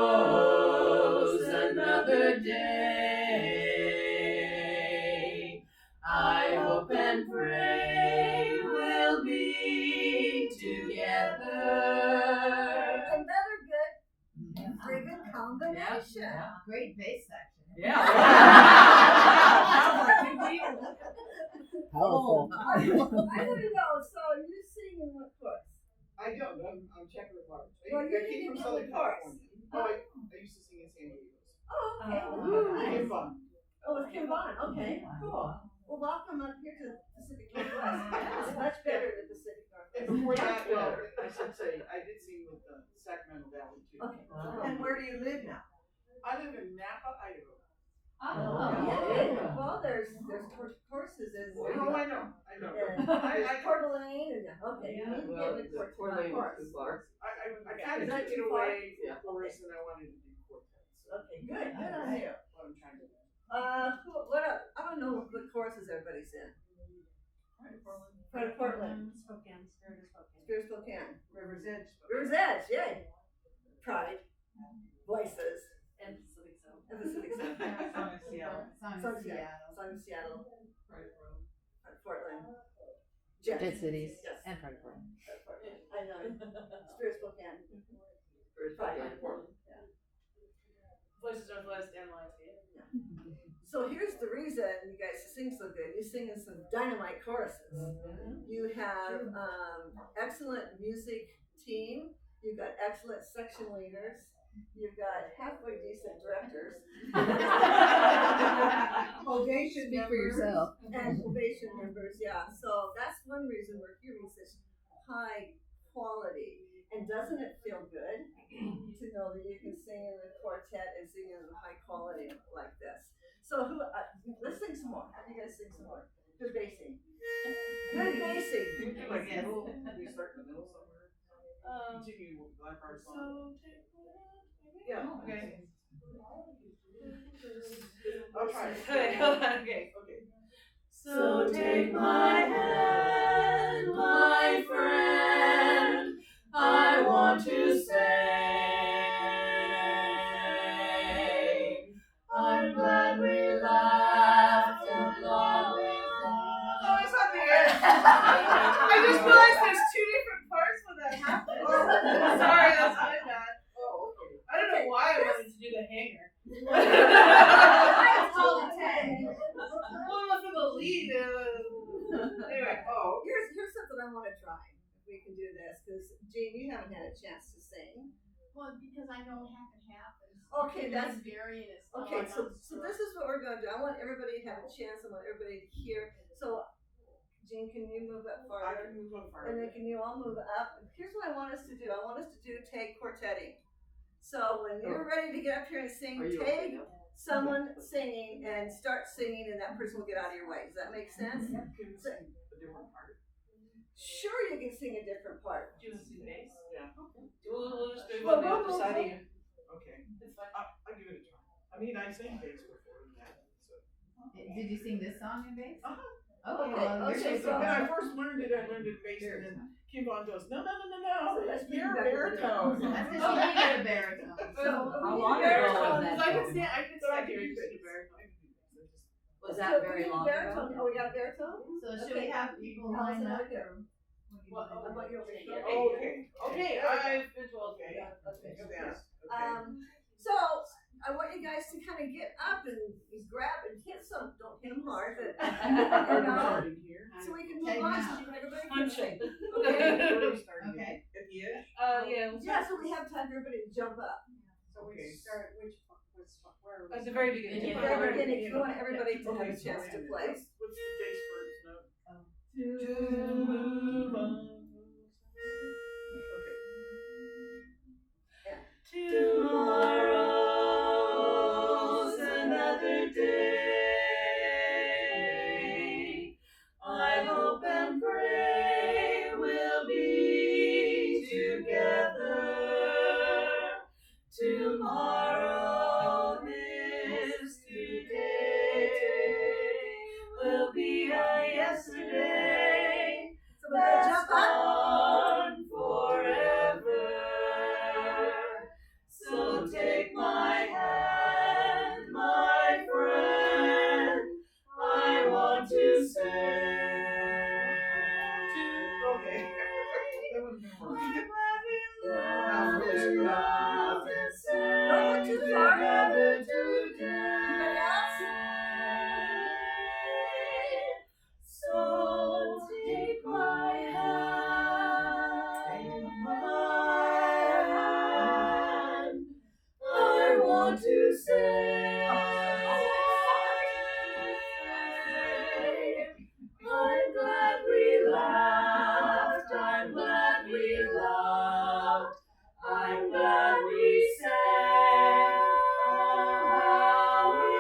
Tomorrow's another day. I hope and pray we'll be together. Another good friggin' combination. Great bass section. Yeah. Powerful. I want to know. So you sing in what chorus? I don't. I'm Czech Republic. Well, I you came didn't from know the Southern chorus. California. Oh, I used to sing in San Diego. Oh, okay. Kim Bun. Oh, it's Kim Bun. Okay, cool. Well, welcome up here to the Pacific Northwest. It's much better than the Pacific And Northwest. before that, well, I should say, I did sing with the Sacramento Valley too. Okay. And where do you live now? I live in Napa, Idaho. Yeah. Well, there's courses in Oh, I know. there's I Coeur d'Alene and okay, you need to get in the Four lanes course. too far. I kind Is of that took it too far? away from chorus and I wanted to do quartet. So Okay, good on you. what I'm trying to do. What else? I don't know what courses everybody's in. Part of Portland. Spokane, Spirit of Spokane. Spirit of Spokane. River's Edge. River's Edge, yay. Pride. Voices. And Pacific Zone. And Pacific Zone. Song of Seattle. Song Song of Seattle. Song of Seattle. Right, bro. Portland. Jet Cities Yes. and part of Portland. Portland. I know. Spirit of Spokane. Pride. Portland. Voices Northwest and Lionsgate. So here's the reason you guys sing so good. You sing in some dynamite choruses. You have excellent music team. You've got excellent section leaders. You've got halfway decent directors. Ovation Speak for members. yourself. And ovation members, yeah. So that's one reason we're hearing such high quality. And doesn't it feel good to know that you can sing in a quartet and sing in high quality like this? So let's sing some more. Have you guys sing some more? Good bassing. Good bassing. Like, we start in the middle somewhere. Continue with Black Heart song. So take my hand, maybe? Yeah. Okay. I'll try it. Okay, hold on, okay. Okay. So take my hand, my friend, I want to say, I'm glad we laughed and loved. Oh, it's not the end. I just realized there's two different parts when that happens. Sorry, that's my bad. Oh, okay. I don't know why I wanted to do the hanger. I told you. Well, for the lead. Anyway. Oh, Here's something I want to try. If we can do this, because Jean, you haven't had a chance to sing. Well, because I know half and half. Okay, that's varying. okay. So this is what we're going to do. I want everybody to have a chance. I want everybody to hear. So, Jean, can you move up I farther? can move on farther. And then can you all move up? Here's what I want us to do. I want us to do tag quartetting. So when you're ready to get up here and sing, tag someone singing and start singing, and that person will get out of your way. Does that make sense? Can you sing a different part? Sure, you can sing a different part. Do you want to see the bass? Yeah. We'll just do Well, one on the we'll- side of you. Okay. It's fine. I'll give it a try. I mean, I sang bass before in that. So. Did you sing this song in bass? Uh-huh. Okay, Okay, well, okay, you're So when supposed I first learned it, I learned it bass, and then Kim Von goes, no, So let's bring you're it back to the baritone. That's because she needed a baritone. How long ago was that? I could though? stand. I could So I stand can here do and just do bass. baritone. Was So that can very we do long baritone? ago? Oh, we got a baritone? So should we have people Allison, lined up? over here. What? How about you over here? Okay. Okay, I've been told. Okay. Yeah, okay. Okay. So I want you guys to kind of get up and grab and hit some. Don't hit them hard, but Starting here. so we can move Take on. them So everybody can Punch sing. it. Okay. Where are we starting? Okay. At the edge? Yeah. Yeah. So we have time for everybody to jump up. So we Okay. start where are we? At the very beginning. At the very beginning, you want everybody to have a chance to play. What's the bass first note? To move on. Tomorrow's another day. I hope and pray we'll be together. Tomorrow is today. Will be a yesterday. So we're gonna jump up. On forever. So take my hand, my friend. I want to say. Okay. That would have been worse. Loved and sang Don't go too far. together Anybody today. else? So take my hand, I want to say, I'm glad we laughed, I'm glad we loved, I'm glad we sang, how we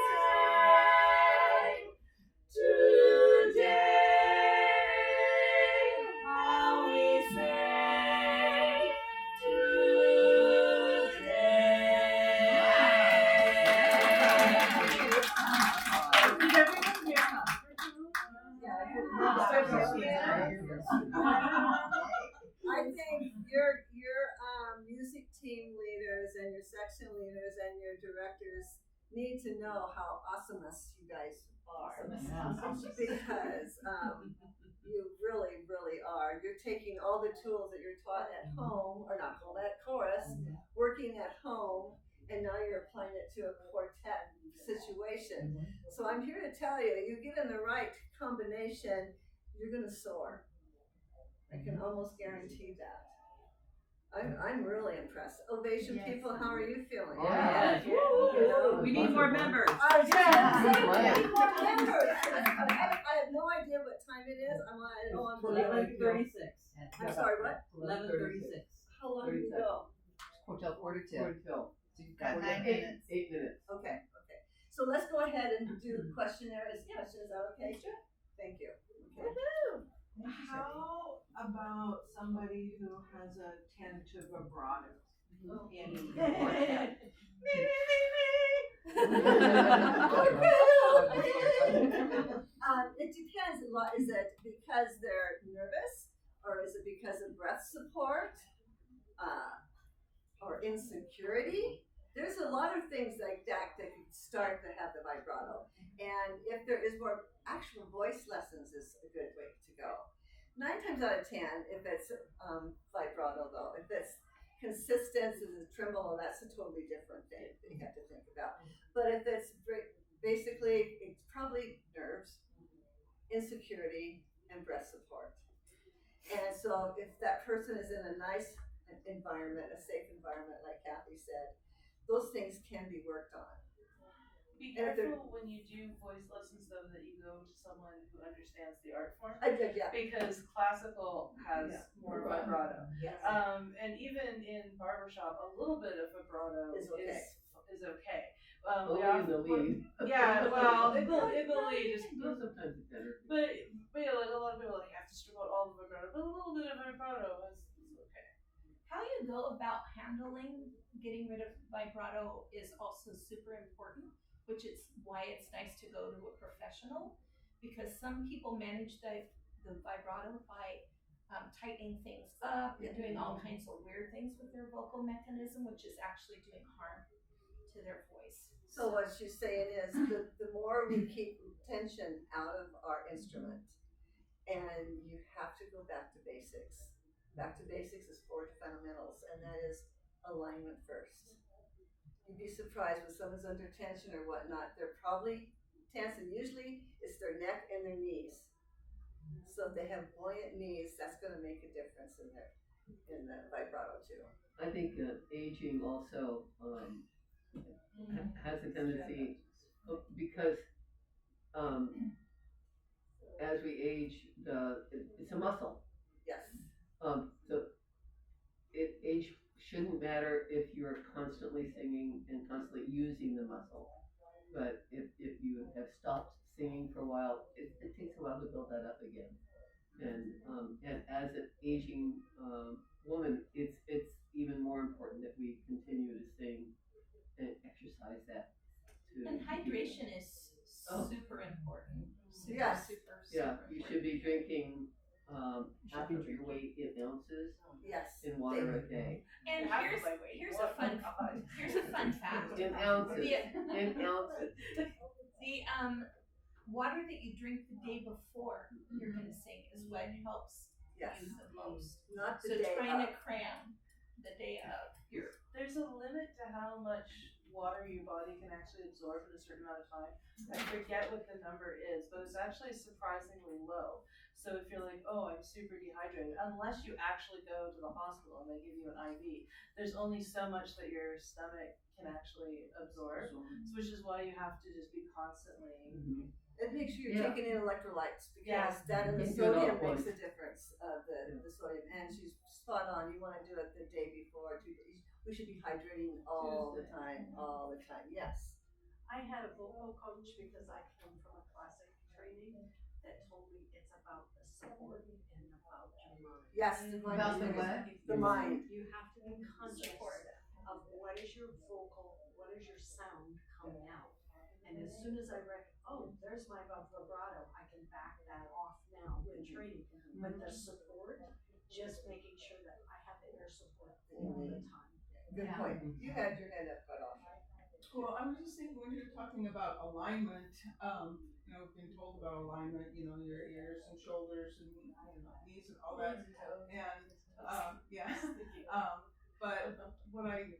sang today, how we sang I think your music team leaders and your section leaders and your directors need to know how awesomest you guys are. Because you really, really are. You're taking all the tools that you're taught at home, or not home, at chorus, working at home, and now you're applying it to a quartet situation. So I'm here to tell you, you get in the right combination, you're gonna soar. I can almost guarantee that. I'm really impressed. Ovation Yes. people, how are you feeling? Yeah. You know? We need more members. I Yeah. I have no idea what time it is. I'm on 11:36. I'm sorry, what? 11:36. How long do you go? Hotel quarter two. Quarter So you've got 9 minutes. 8 minutes. Okay. So let's go ahead and do questionnaires. Questions, is that okay? Thank you. Okay. How about somebody who does tend to vibrato in It depends a lot. Is it because they're nervous, or is it because of breath support, or insecurity? There's a lot of things like that that can start to have the vibrato. And if there is more actual voice lessons, is a good way to go. 9 times out of 10, if it's vibrato though, if it's consistent as a tremolo, that's a totally different thing that you have to think about. But if it's basically, it's probably nerves, insecurity, and breath support. And so if that person is in a nice environment, a safe environment, like Kathy said, those things can be worked on. Be careful when you do voice lessons, though, that you go to someone who understands the art form. Yeah. Because classical has more vibrato. Yes. And even in barbershop, a little bit of vibrato Is okay. is okay. Only in the lead. Yeah, well, in the lead is. Sometimes it's better. But yeah, like a lot of people like have to strip out all the vibrato, but a little bit of vibrato is okay. How you go about handling getting rid of vibrato is also super important, which is why it's nice to go to a professional, because some people manage the vibrato by tightening things up and doing all kinds of weird things with their vocal mechanism, which is actually doing harm to their voice. So what she's saying is the more we keep tension out of our instrument, and you have to go back to basics. Back to basics is 4 fundamentals, and that is alignment first. You'd be surprised when someone's under tension or whatnot, they're probably tense, and usually it's their neck and their knees. So if they have buoyant knees, that's going to make a difference in the vibrato too. I think aging also has a tendency, because as we age, it's a muscle. Yes. So age shouldn't matter if you're constantly singing and constantly using the muscle. But if you have stopped singing for a while, it takes a while to build that up again. And as an aging woman, it's even more important that we continue to sing and exercise that. And hydration is super important. Super. You should be drinking half of your weight in ounces in water a day. And here's a fun fact. In ounces. In ounces. The water that you drink the day before you're gonna sing is what helps you the most. Not the so day trying of. to cram the day of There's a limit to how much water your body can actually absorb in a certain amount of time. I forget what the number is, but it's actually surprisingly low. So if you're like, oh, I'm super dehydrated, unless you actually go to the hospital and they give you an IV, there's only so much that your stomach can actually absorb, which is why you have to just be constantly. And make sure you're taking in electrolytes, because that and the sodium makes a difference. The sodium, and she's spot on. You want to do it the day before. We should be hydrating all the time. Yes. I had a vocal coach because I come from a classic training that told me it's about the support and about your mind. Yes, the mind. About the what? The mind. You have to be conscious of what is your vocal, what is your sound coming out. And as soon as I there's my vibrato, I can back that off now with training. But the support, just making sure that I have the air support all the time. Good point. You had your hand up cut off. Well, I was just thinking when you're talking about alignment, we've been told about alignment, your ears and shoulders and knees and all that. And but what I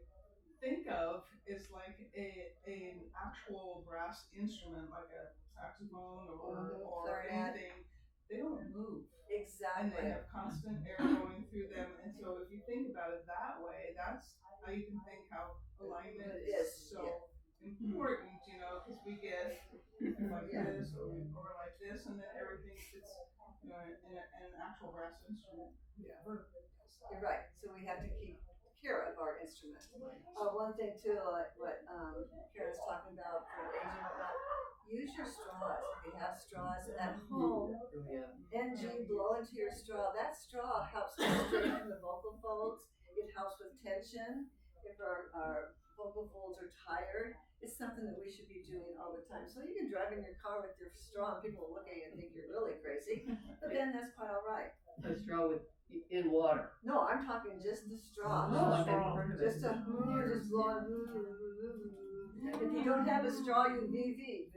think of is like an actual brass instrument, like a saxophone or anything. They don't move. Exactly. And they have constant air going through them. And so if you think about it that way, that's how you can think how alignment is so important, because we get like this or like this, and then everything fits in an actual brass instrument. Yeah. You're right. So we have to keep care of our instrument. One thing too, like what Karen's talking about for aging, use your straws. If you have straws at home, NG, blow into your straw. That straw helps to straighten the vocal folds. It helps with tension. If our vocal folds are tired, it's something that we should be doing all the time. So you can drive in your car with your straw and people will look at you and think you're really crazy, but then that's quite all right. A straw in water. No, I'm talking just the straw. Oh, I've never heard of it. Just just blow. If you don't have a straw, you VV.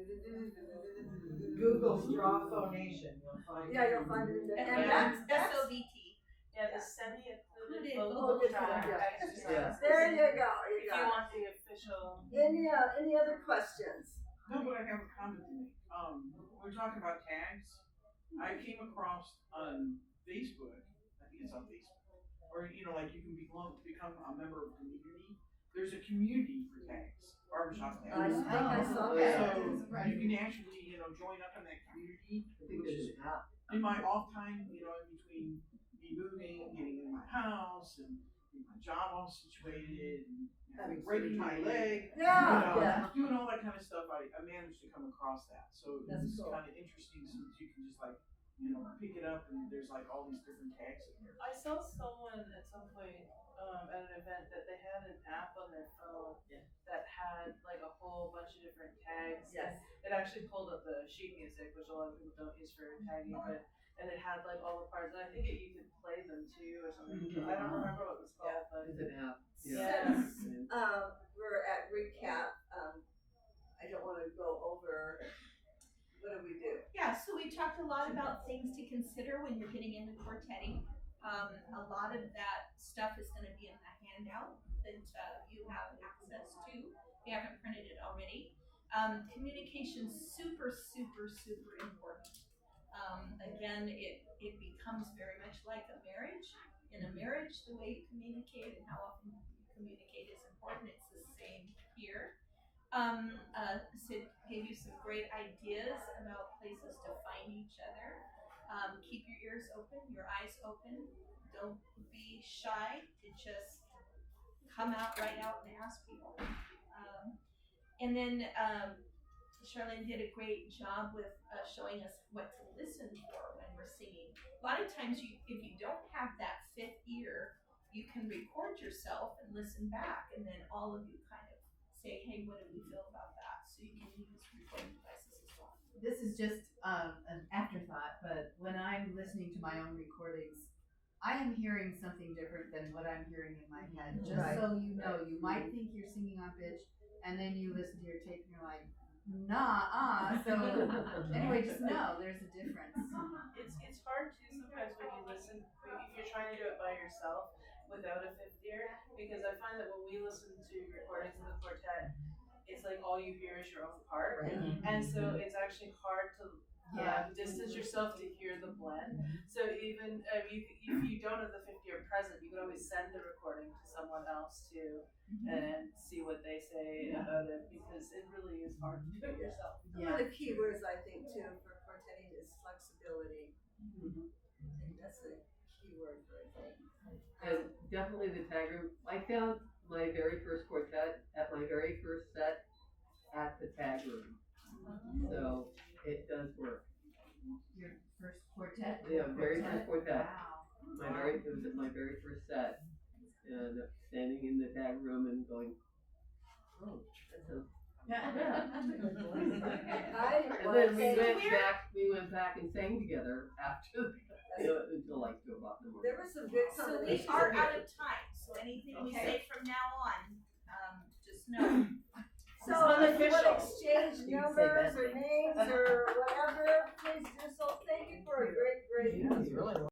Google straw phonation, you'll find it. Yeah, you'll find it in there. And that's SOVT. Yeah, the semi-occluded Vocal vocal tract tract exercise. there you go. If you want the official. Any other questions? No, but I have a comment to make. We're talking about tags. I came across on Facebook, I think it's on Facebook, or like you can become a member of a community. There's a community for tags, barbershop tags. I think I saw Oh, that. yeah. So you can actually, join up in that community. I think there's an app. In my off time, in between me moving, getting in my house, and getting my job all situated, and breaking my leg, doing all that kind of stuff, I managed to come across that. So it's cool. kind of interesting since you can just pick it up and there's all these different tags in there. I saw someone at some point at an event that they had an app on their phone that had a whole bunch of different tags. Yes. It actually pulled up the sheet music, which a lot of people don't use for tagging, and it had all the parts. And I think you could play them too or something. I don't remember what it was called, but It's an app. Since we're at recap, I don't want to go over. What do we do? Yeah, so we talked a lot about things to consider when you're getting into quartetting. A lot of that stuff is going to be in the handout that you have access to. If you haven't printed it already. Communication super, super, super important. Again, it becomes very much like a marriage. In a marriage, the way you communicate and how often you communicate is important. It's the same here. Sid gave you some great ideas about places to find each other. Keep your ears open, your eyes open. Don't be shy to just come right out and ask people. And then Charlene did a great job with showing us what to listen for when we're singing. A lot of times, if you don't have that fifth ear, you can record yourself and listen back, and then all of you kind of say, hey, what do we feel about that? So you can use recording devices as well. This is just an afterthought, but when I'm listening to my own recordings, I am hearing something different than what I'm hearing in my head. Just so you know, you might think you're singing on pitch, and then you listen to your tape and you're like, So anyway, just know there's a difference. It's hard too sometimes when you listen, if you're trying to do it by yourself without a fifth ear, because I find that when we listen to recordings of the quartet, it's all you hear is your own part, and so it's actually hard to distance yourself to hear the blend. So even if you don't have the fifth ear present, you can always send the recording to someone else too, and see what they say about it, because it really is hard to do it yourself. One of the key words I think too for quartetting is flexibility. I think that's a key word for it. And definitely the tag room. I found my very first quartet at my very first set at the tag room. So it does work. Your first quartet? Yeah, very first quartet. Wow. It was at my very first set, and standing in the tag room and going, oh, that's a and then we went back and sang together after until 2 o'clock in the morning. There were some good So we are out of time. So anything we say from now on, just know. So if you want to exchange numbers or names or whatever, please do so. Thank you for a great